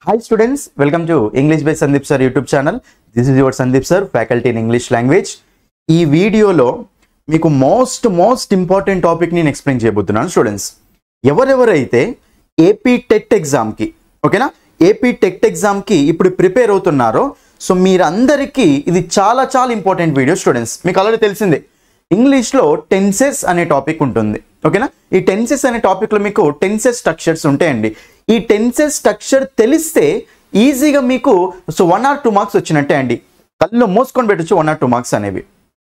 Hi students, welcome to English by Sandeep Sir YouTube channel. This is your Sandeep Sir, faculty in English language. ఈ వీడియోలో మీకు most important topic నేను explain చేయబోతున్నాను students. ఎవరెవరైతే AP TET ఎగ్జామ్కి ఓకేనా AP TET ఎగ్జామ్కి ఇప్పుడు ప్రిపేర్ అవుతున్నారో సో మీరందరికీ ఇది చాలా ఇంపార్టెంట్ వీడియో స్టూడెంట్స్. మీకు ఆల్రెడీ తెలిసిందే ఇంగ్లీష్లో టెన్సెస్ అనే టాపిక్ ఉంటుంది ఓకేనా. ఈ టెన్సెస్ అనే టాపిక్లో మీకు టెన్సెస్ స్ట్రక్చర్స్ ఉంటాయండి. ఈ టెన్సెస్ స్ట్రక్చర్ తెలిస్తే ఈజీగా మీకు సో 1 or 2 మార్క్స్ వచ్చినట్టే అండి. కళ్ళు మూసుకొని పెట్టచ్చు 1 or 2 మార్క్స్ అనేవి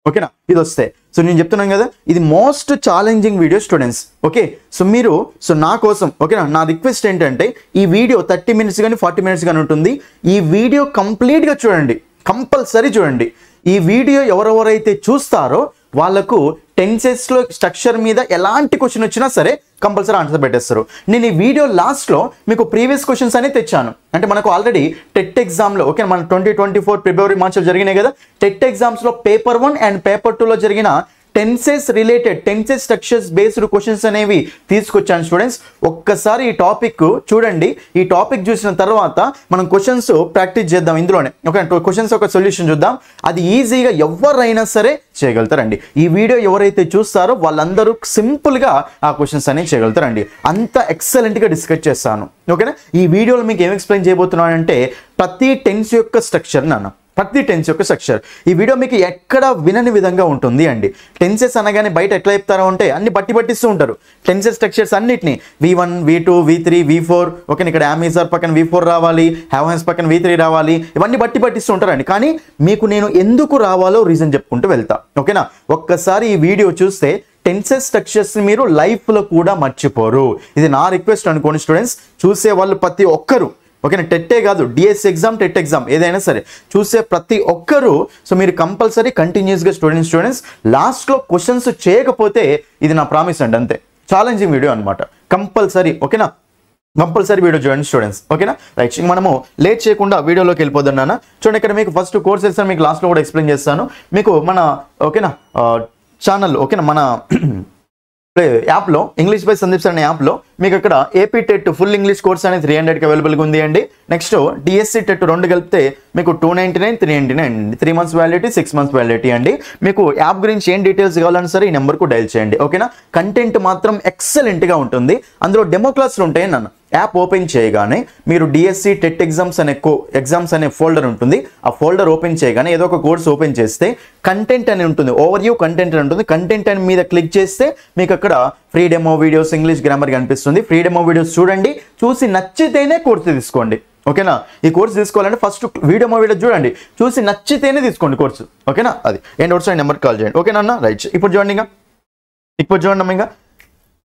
ఓకేనా. ఇది వస్తే సో నేను చెప్తున్నాను కదా ఇది most challenging video students okay. So మీరు సో నా కోసం ఓకేనా నా రిక్వెస్ట్ ఏంటంటే ఈ వీడియో 30 minutes కానీ 40 minutes కానీ ఉంటుంది. ఈ వీడియో కంప్లీట్గా చూడండి, కంపల్సరీ చూడండి. ఈ వీడియో ఎవరెవరైతే చూస్తారో వాళ్ళకు టెన్సెస్లో స్ట్రక్చర్ మీద ఎలాంటి క్వశ్చన్ వచ్చినా సరే కంపల్సరీ ఆన్సర్ పెట్టేస్తారు. నేను ఈ వీడియో లాస్ట్లో మీకు ప్రీవియస్ క్వశ్చన్స్ అనేది తెచ్చాను. అంటే మనకు ఆల్రెడీ టెట్ ఎగ్జామ్లో ఓకే మన 2024 ఫిబ్రవరి మార్చిలో జరిగినాయి కదా. టెట్ ఎగ్జామ్స్లో పేపర్ 1 అండ్ పేపర్ 2లో జరిగిన tenses related tenses structures based questions అనేవి తీసుకొచ్చాను స్టూడెంట్స్. ఒక్కసారి ఈ టాపిక్ చూడండి. ఈ టాపిక్ చూసిన తర్వాత మనం క్వశ్చన్స్ ప్రాక్టీస్ చేద్దాం ఇందులోనే ఓకే. క్వశ్చన్స్ ఒక సొల్యూషన్ చూద్దాం. అది ఈజీగా ఎవరైనా సరే చేయగలుగుతారండి. ఈ వీడియో ఎవరైతే చూస్తారో వాళ్ళందరూ సింపుల్గా ఆ క్వశ్చన్స్ అనేవి చేయగలుగుతారండి. అంత ఎక్సలెంట్గా డిస్కస్ చేస్తాను ఓకేనా. ఈ వీడియోలో మీకు ఏం ఎక్స్ప్లెయిన్ చేయబోతున్నానంటే ప్రతి టెన్స్ యొక్క స్ట్రక్చర్ ప్రతి టెన్స్ యొక్క స్ట్రక్చర్ ఈ వీడియో మీకు ఎక్కడ వినని విధంగా ఉంటుంది అండి. టెన్సెస్ అనగానే బయట ఎట్లా చెప్తారో అంటే అన్ని పట్టిస్తూ ఉంటారు. టెన్సెస్ స్ట్రక్చర్స్ అన్నిటిని V1 V2 V3 V4 okay. ఇక్కడ am is are పక్కన V4 రావాలి, have has పక్కన V3 రావాలి, ఇవన్నీ పట్టిస్తూ ఉంటారండి. కానీ మీకు నేను ఎందుకు రావాలో రీజన్ చెప్పుకుంటూ వెళ్తా ఓకేనా. ఒక్కసారి ఈ వీడియో చూస్తే టెన్సెస్ స్ట్రక్చర్స్ మీరు లైఫ్లో కూడా మర్చిపోరు. ఇది నా రిక్వెస్ట్ అనుకోండి స్టూడెంట్స్. చూసే వాళ్ళు ప్రతి ఒక్కరు ఓకేనా టెట్టే కాదు డిఎస్సి ఎగ్జామ్ టెట్ ఎగ్జామ్ ఏదైనా సరే చూసే ప్రతి ఒక్కరూ సో మీరు కంపల్సరీ కంటిన్యూస్గా స్టూడెంట్స్ లాస్ట్లో క్వశ్చన్స్ చేయకపోతే ఇది నా ప్రామిస్ అండి అంతే. ఛాలెంజింగ్ వీడియో అనమాట కంపల్సరీ ఓకేనా. కంపల్సరీ వీడియో చూడండి స్టూడెంట్స్ ఓకేనా. రైట్ మనము లేట్ చేయకుండా వీడియోలోకి వెళ్ళిపోదాం నాన్న. చూడండి ఇక్కడ మీకు ఫస్ట్ కోర్సెస్ మీకు లాస్ట్లో కూడా ఎక్స్ప్లెయిన్ చేస్తాను. మీకు మన ఓకేనా ఛానల్ ఓకేనా మన యాప్లో ఇంగ్లీష్ బై సందీప్ సార్ అనే యాప్లో మీకు అక్కడ AP TET full English course అనేది 300కి అవైలబుల్గా ఉంది అండి. నెక్స్ట్ డిఎస్సి టెట్ 2 కలిపితే మీకు 299 399 3 months వ్యాలిడిటీ 6 months వ్యాలిడిటీ అండి. మీకు యాప్ గురించి ఏం డీటెయిల్స్ కావాలన్నా సరే ఈ నెంబర్కు డైల్ చేయండి ఓకేనా. కంటెంట్ మాత్రం ఎక్సలెంట్గా ఉంటుంది. అందులో డెమో క్లాసులు ఉంటాయి నన్ను. యాప్ ఓపెన్ చేయగానే మీరు డిఎస్సి టెట్ ఎగ్జామ్స్ అనే ఫోల్డర్ ఉంటుంది. ఆ ఫోల్డర్ ఓపెన్ చేయగానే ఏదో ఒక కోర్స్ ఓపెన్ చేస్తే కంటెంట్ అని ఉంటుంది, ఓవర్వ్యూ కంటెంట్ అని ఉంటుంది. కంటెంట్ అని మీద క్లిక్ చేస్తే మీకు అక్కడ free demo videos English grammar కనిపిస్తుంది. ఫ్రీ డెమో వీడియోస్ చూడండి, చూసి నచ్చితేనే కోర్సు తీసుకోండి ఓకేనా. ఈ కోర్సు తీసుకోవాలంటే ఫస్ట్ వీడియో చూడండి, చూసి నచ్చితేనే తీసుకోండి కోర్సు ఓకేనా. అది ఏం డౌట్స్ నెంబర్ కాల్ చేయండి ఓకేనా. రైట్ ఇప్పుడు చూడండి ఇంకా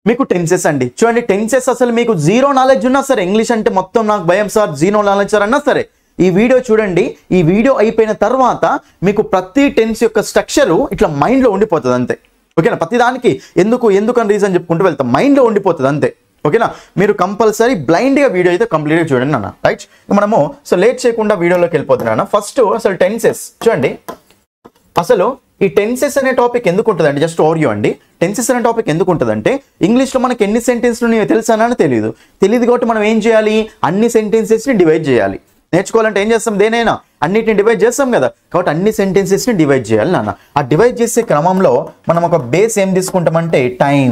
మీకు టెన్సెస్ అండి. చూడండి టెన్సెస్ అసలు మీకు జీరో నాలెడ్జ్ ఉన్నా సరే ఇంగ్లీష్ అంటే మొత్తం నాకు భయం సార్ జీరో నాలెడ్జ్ సార్ అన్నా సరే ఈ వీడియో చూడండి. ఈ వీడియో అయిపోయిన తర్వాత మీకు ప్రతి టెన్స్ యొక్క స్ట్రక్చరు ఇట్లా మైండ్లో ఉండిపోతుంది అంతే ఓకేనా. ప్రతి దానికి ఎందుకని రీజన్ చెప్పుకుంటూ వెళ్తాం, మైండ్లో ఉండిపోతుంది అంతే ఓకేనా. మీరు కంపల్సరీ బ్లైండ్గా వీడియో అయితే కంప్లీట్గా చూడండి నాన్న. రైట్ మనము సో లేట్ చేయకుండా వీడియోలోకి వెళ్ళిపోతున్నాను. ఫస్ట్ అసలు టెన్సెస్ చూడండి. అసలు ఈ టెన్సెస్ అనే టాపిక్ ఎందుకు ఉంటుందండి, జస్ట్ ఓరియో అండి. టెన్సెస్ అనే టాపిక్ ఎందుకు ఉంటుందంటే ఇంగ్లీష్లో మనకి ఎన్ని సెంటెన్స్లు తెలుసా అని తెలియదు కాబట్టి మనం ఏం చేయాలి, అన్ని సెంటెన్సెస్ని డివైడ్ చేయాలి. నేర్చుకోవాలంటే ఏం చేస్తాం, దేనైనా అన్నిటిని డివైడ్ చేస్తాం కదా. కాబట్టి అన్ని సెంటెన్సెస్ని డివైడ్ చేయాలి నాన్న. ఆ డివైడ్ చేసే క్రమంలో మనం ఒక బేస్ ఏం తీసుకుంటామంటే టైం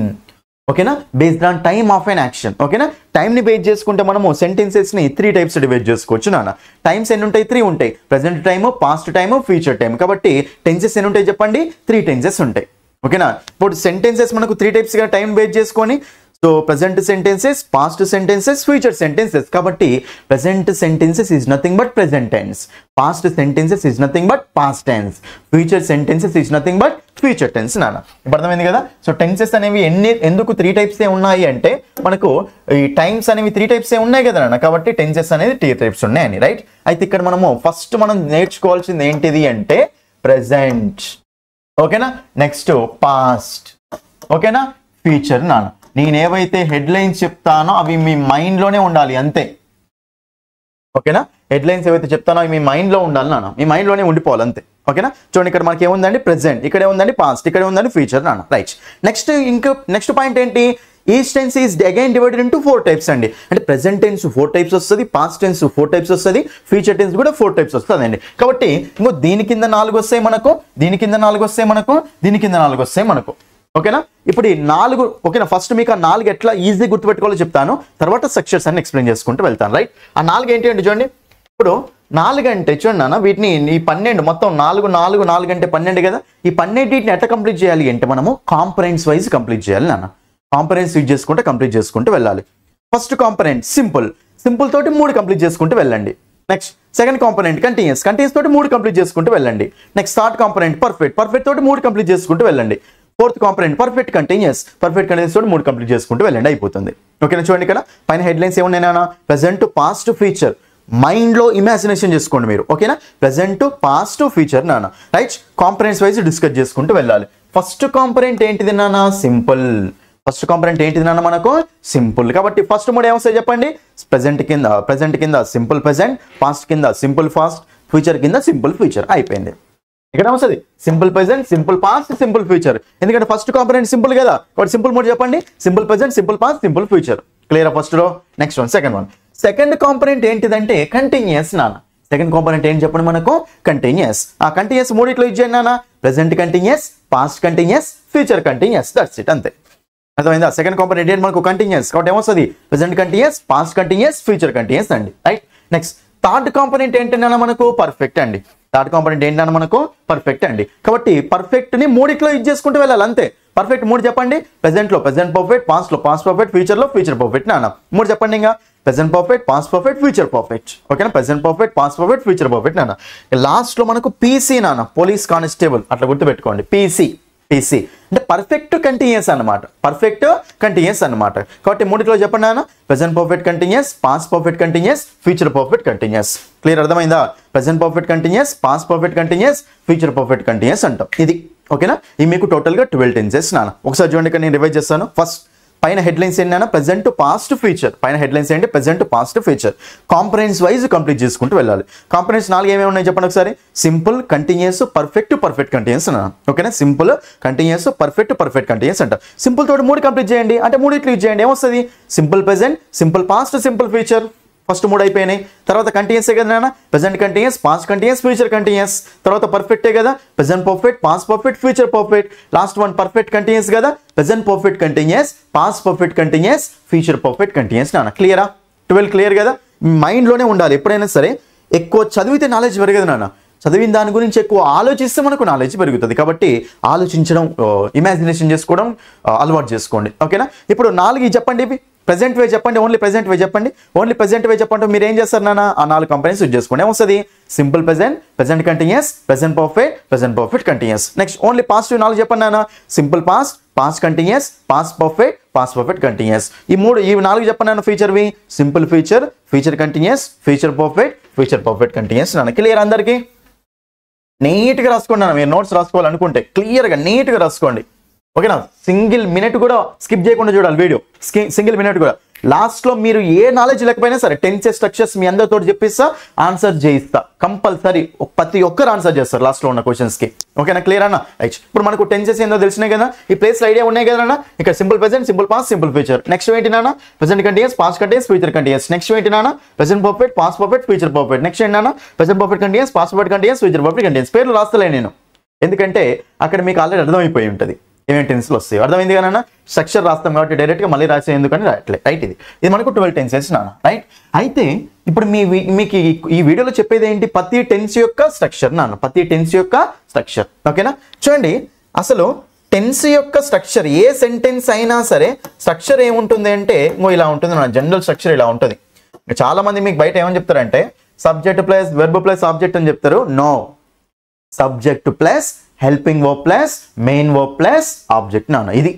ఓకేనా. Based on time of an action ఓకేనా. టైంని బేస్ చేసుకుంటే మనము సెంటెన్సెస్ని 3 types డివైడ్ చేసుకోవచ్చు నాన్న. టైమ్స్ ఎన్ని ఉంటాయి, 3 ఉంటాయి. Present time, past time, future time. కాబట్టి టెన్సెస్ ఎన్ని ఉంటాయి చెప్పండి, 3 tenses ఉంటాయి ఓకేనా. ఇప్పుడు సెంటెన్సెస్ మనకు 3 typesగా టైం బేస్ చేసుకొని so present sentences, past sentences, future sentences. కాబట్టి present sentences is nothing but present tense, past sentences is nothing but past tense, future sentences is nothing but future tense నాన్న. ఇప్పుడు అర్థమైంది కదా. So tenses అనేవి ఎందుకు 3 types ఉన్నాయి అంటే మనకు ఈ టైమ్స్ అనేవి 3 types ఉన్నాయి కదా నాన్న. కాబట్టి టెన్సెస్ అనేది 3 types ఉన్నాయని రైట్. అయితే ఇక్కడ ఫస్ట్ మనం నేర్చుకోవాల్సింది ఏంటిది అంటే ప్రెజెంట్ ఓకేనా. నెక్స్ట్ పాస్ట్ ఓకేనా, ఫ్యూచర్ నాన్న. నేను ఏవైతే హెడ్లైన్స్ చెప్తానో అవి మీ మైండ్లోనే ఉండాలి అంతే ఓకేనా. హెడ్లైన్స్ ఏవైతే చెప్తానో అవి మీ మైండ్లో ఉండాలి నాన్న, మీ మైండ్లోనే ఉండిపోవాలి అంతే ఓకేనా. చూడండి ఇక్కడ మనకి ఏముందండి ప్రెజెంట్, ఇక్కడ ఏముందండి పాస్ట్, ఇక్కడ ఏముందండి ఫ్యూచర్ నాన్న. రైట్ నెక్స్ట్ పాయింట్ ఏంటి, each tense is again divided into 4 types అండి. అంటే ప్రెసెంట్ టెన్స్ 4 టైప్స్ వస్తుంది, పాస్ట్ టెన్స్ 4 టైప్స్ వస్తుంది, ఫ్యూచర్ టెన్స్ కూడా 4 టైప్స్ వస్తుందండి. కాబట్టి ఇంకో దీని కింద 4 వస్తాయి మనకు, దీని కింద 4 వస్తాయి మనకు, దీని కింద 4 వస్తాయి మనకు. ఓకేనా? ఇప్పుడు ఈ 4 ఓకేనా, ఫస్ట్ మీకు ఆ 4 ఎట్లా ఈజీ గుర్తుపెట్టుకోవాలో చెప్తాను, తర్వాత స్ట్రక్చర్స్ అన్ని ఎక్స్ప్లెయిన్ చేసుకుంటూ వెళ్తాను. రైట్? ఆ 4 ఏంటి అంటే చూడండి, ఇప్పుడు 4 అంటే చూడండి నాన్న, వీటిని ఈ 12 మొత్తం 4 4 4 అంటే 12 కదా, ఈ 12 ఎట్లా కంప్లీట్ చేయాలి అంటే మనము కాంపరెంట్స్ వైజ్ కంప్లీట్ చేయాలి నాన్న. కాంపరెంట్స్ యూజ్ చేసుకుంటే కంప్లీట్ చేసుకుంటూ వెళ్ళాలి. ఫస్ట్ కాంపరెంట్ సింపుల్, సింపుల్ తోటి 3 కంప్లీట్ చేసుకుంటూ వెళ్ళండి. Next second component continuous, continuous తోటి 3 కంప్లీట్ చేసుకుంటూ వెళ్ళండి. Next third component perfect, perfect తోటి 3 కంప్లీట్ చేసుకుంటూ వెళ్ళండి. Fourth component perfect continuous, perfect continuous తోటి 3 కంప్లీట్ చేసుకుంటూ వెళ్ళండి, అయిపోతుంది. ఓకేనా? చూడండి ఇక్కడ పైన హెడ్లైన్స్ ఏమున్నాయి, ప్రెసెంట్ పాస్ట్ ఫ్యూచర్. మైండ్ లో ఇమాజినేషన్ చేసుకోండి మీరు. ఓకేనా? ప్రెసెంట్ పాస్ట్ ఫ్యూచర్ నాన్న. రైట్? కాంపరెంట్స్ వైజ్ డిస్కస్ చేసుకుంటూ వెళ్ళాలి. ఫస్ట్ కాంపరెంట్ ఏంటిది నాన్న? సింపుల్. ఫస్ట్ కాంపరెంట్ ఏంటిది నాన్న మనకు? సింపుల్. కాబట్టి ఫస్ట్ 3 ఏమొస్తాయి చెప్పండి? ప్రెసెంట్ కింద సింపుల్ ప్రెసెంట్, పాస్ట్ కింద సింపుల్ పాస్ట్, ఫ్యూచర్ కింద సింపుల్ ఫ్యూచర్, అయిపోయింది. ఇక్కడ వస్తుంది simple present, simple past, simple future. ఎందుకంటే ఫస్ట్ కాంపరెంట్ సింపుల్ కదా, కాబట్టి సింపుల్ 3 చెప్పండి. Simple present, simple past, simple future. Clear? First లో. Next one, second one. Second component ఏంటిదంటే కంటిన్యూస్ నాన్న. సెకండ్ కాంపరెంట్ ఏంటి చెప్పండి మనకు? కంటిన్యూస్. ఆ కంటిన్యూస్ 3 యూజ్ చేయండి నాన్న. Present continuous, past continuous, future continuous. That's it, అంతే. అర్థమైందా? సెకండ్ కాంపరెంట్ ఏంటి మనకు? కంటిన్యూస్. కాబట్టి ఏమొస్తుంది? Present continuous, past continuous, future continuous అండి. రైట్? నెక్స్ట్ థర్డ్ కాంపరెంట్ ఏంటన్నా మనకు? పర్ఫెక్ట్ అండి. థర్డ్ కాంపరెంట్ ఏంటన్నా మనకు? పర్ఫెక్ట్ అండి. కాబట్టి పర్ఫెక్ట్ ని 3 యూజ్ చేసుకుంటూ వెళ్ళాలి, అంతే. పర్ఫెక్ట్ 3 చెప్పండి. ప్రెసెంట్ లో ప్రెసెంట్ పర్ఫెక్ట్, పాస్ట్ లో పాస్ట్ పర్ఫెక్ట్, ఫ్యూచర్ లో ఫ్యూచర్ పర్ఫెక్ట్ నాన్న. 3 చెప్పండి ఇంకా. Present perfect, past perfect, future perfect. ఓకేనా? Present perfect, past perfect, future perfect నాన్న. లాస్ట్ లో మనకు పీసీ నాన్న, పోలీస్ కానిస్టేబుల్, అట్లా గుర్తుపెట్టుకోండి. పీసీ అంటే పర్ఫెక్ట్ కంటిన్యూస్ అన్నమాట. పర్ఫెక్ట్ కంటిన్యూస్ అన్నమాట. కాబట్టి 3 చెప్పండి నాన్న. Present perfect continuous, past perfect continuous, future perfect continuous. Clear? అర్థమైందా? Present perfect continuous, past perfect continuous, future perfect continuous అంటాం. ఇది ఓకేనా? ఇది మీకు టోటల్ గా 12 టెన్సెస్ నాన్న. ఒకసారి చూడండి, ఇక్కడ నేను రివైజ్ చేస్తాను. ఫస్ట్ పైన హెడ్లైన్స్ ఏంటన్నా? Present past future. పైన హెడ్లైన్స్ ఏంటి? Present past future. Components wise complete చేసుకుంటూ వెళ్ళాలి. కాంపరెంట్స్ 4 ఏమేమి ఉన్నాయి చెప్పండి ఒకసారి? Simple, continuous, perfect, perfect continuous అన్న. ఓకేనా? Simple, continuous, perfect, perfect continuous అంట. సింపుల్ తోటి 3 కంప్లీట్ చేయండి, అంటే 3 యూజ్ చేయండి. ఏమొస్తుంది? Simple present, simple past, simple future. First 3 అయిపోయినాయి. తర్వాత కంటిన్యూస్ కదా నాన్న. Present continuous, past continuous, future continuous. తర్వాత పర్ఫెక్టే కదా, present perfect, past perfect, future perfect. Last one perfect continuous కదా, present perfect continuous, past perfect continuous, future perfect continuous నాన్న. క్లియరా? 12 క్లియర్ కదా? మైండ్ లోనే ఉండాలి ఎప్పుడైనా సరే. ఎక్కువ చదివితే నాలెడ్జ్ పెరగదు నాన్న. చదివిన దాని గురించి ఎక్కువ ఆలోచిస్తే మనకు నాలెడ్జ్ పెరుగుతుంది. కాబట్టి ఆలోచించడం, ఇమాజినేషన్ చేసుకోవడం అలవాటు చేసుకోండి. ఓకేనా? ఇప్పుడు 4 చెప్పండి. ఇవి ప్రెసెంట్ వే చెప్పండి, ఓన్లీ ప్రెసెంట్ వే చెప్పండి. ఓన్లీ ప్రెసెంట్ వే చెప్పండి. మీరు ఏం చేస్తారు నాన్న? ఆ 4 కంపెనీస్ యూజ్ చేసుకోండి. ఏమొస్తుంది? Simple present, present continuous, present perfect continuous. Next only positive 4 చెప్పండి నాన్న. Simple past, past continuous, past perfect continuous. ఈ 4 చెప్పండి నాన్న. ఫ్యూచర్ వి simple future, future continuous, future perfect continuous నాన్న. క్లియర్ అందరికీ? నీట్గా రాసుకోండి నాన్న. మీరు నోట్స్ రాసుకోవాలనుకుంటే క్లియర్గా నీట్గా రాసుకోండి. ఓకేనా? సింగిల్ మినిట్ కూడా స్కిప్ చేయకుండా చూడాలి వీడియో. సింగిల్ మినిట్ కూడా. లాస్ట్ లో మీరు ఏ నాలెడ్జ్ లేకపోయినా సరే టెన్సెస్ స్ట్రక్చర్స్ మీ అందరితో చెప్పిస్తా, ఆన్సర్ చేయిస్తా. కంపల్సరీ ప్రతి ఒక్కరు ఆన్సర్ చేస్తారు లాస్ట్ లో ఉన్న క్వశ్చన్స్ కి. ఓకేనా? క్లియర్ అన్న? రైట్. ఇప్పుడు మనకు టెన్సెస్ ఏందో తెలిసినాయి కదా, ఈ ప్లేస్ ఐడియా ఉన్నాయి కదా అన్న. ఇక్కడ simple present, simple past, simple future. Next ఏంటి నాన్న? Present continuous, past continuous, future continuous. Next ఏంటి నాన్న? Present perfect, past perfect, future perfect. Next ఏంటి నాన్న? Present perfect continuous, past perfect continuous, future perfect continuous. పేర్లు రాస్తలే నేను, ఎందుకంటే అక్కడ మీకు ఆల్రెడీ అర్థమైపోయి ఉంటుంది ఏమేమి టెన్స్లు వస్తాయి. అర్థమైంది కదా? స్ట్రక్చర్ రాస్తాం కాబట్టి డైరెక్ట్గా మళ్ళీ రాసే ఎందుకని రాయట్లేదు. రైట్? ఇది మనకు 12 టెన్సెస్ నాన్న. రైట్? అయితే ఇప్పుడు మీకు ఈ వీడియోలో చెప్పేది ఏంటి? ప్రతి టెన్స్ యొక్క స్ట్రక్చర్ నాన్న. ప్రతి టెన్స్ యొక్క స్ట్రక్చర్. ఓకేనా? చూడండి, అసలు టెన్స్ యొక్క స్ట్రక్చర్ ఏ సెంటెన్స్ అయినా సరే స్ట్రక్చర్ ఏముంటుంది అంటే ఇలా ఉంటుంది నాన్న. జనరల్ స్ట్రక్చర్ ఇలా ఉంటుంది. చాలా మంది మీకు బయట ఏమని చెప్తారంటే subject plus verb plus object అని చెప్తారు. No, subject plus helping verb plus main verb plus object నాన్న. ఇది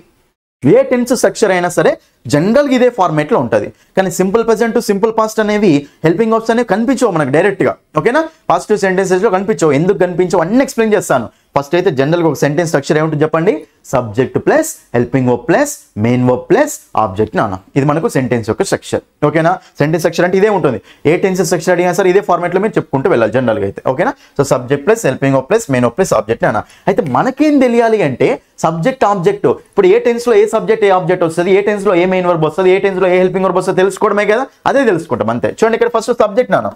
ఏ టెన్స్ స్ట్రక్చర్ అయినా సరే జనరల్గా ఇదే ఫార్మేట్లో ఉంటుంది. కానీ సింపుల్ ప్రెసెంట్, సింపుల్ పాస్ట్ అనేవి హెల్పింగ్ వర్బ్స్ అనేవి కనిపించవు మనకు డైరెక్ట్గా. ఓకేనా? పాజిటివ్ సెంటెన్సెస్లో కనిపించవు. ఎందుకు కనిపించవు అన్ని ఎక్స్ప్లెయిన్ చేస్తాను. ఫస్ట్ అయితే జనరల్గా ఒక సెంటెన్స్ స్ట్రక్చర్ ఏముంటుంది చెప్పండి, subject plus helping verb plus main verb plus object నాన్న. ఇది మనకు సెంటెన్స్ యొక్క స్ట్రక్చర్. ఓకేనా, సెంటెన్స్ స్ట్రక్చర్ అంటే ఇదే ఉంటుంది. ఏ టెన్స్ స్ట్రక్చర్ అడిగినా సరే ఇదే ఫార్మాట్లో మీరు చెప్పుకుంటూ వెళ్ళాలి జనరల్గా అయితే. ఓకేనా, so subject plus helping verb plus main verb plus object నాన్న. అయితే మనకేం తెలియాలి అంటే సబ్జెక్ట్ ఆబ్జెక్ట్, ఇప్పుడు ఏ టెన్స్లో ఏ సబ్జెక్ట్ ఏ ఆబ్జెక్ట్ వస్తుంది, ఏ టెన్స్లో ఏ మెయిన్ వర్బ్ వస్తుంది, ఏ టెన్స్లో ఏ హెల్పింగ్ వర్బ్ వస్తుంది తెలుసుకోవడమే కదా, అదే తెలుసుకుంటాం అంతే. చూడండి ఇక్కడ ఫస్ట్ సబ్జెక్ట్ నాన్న.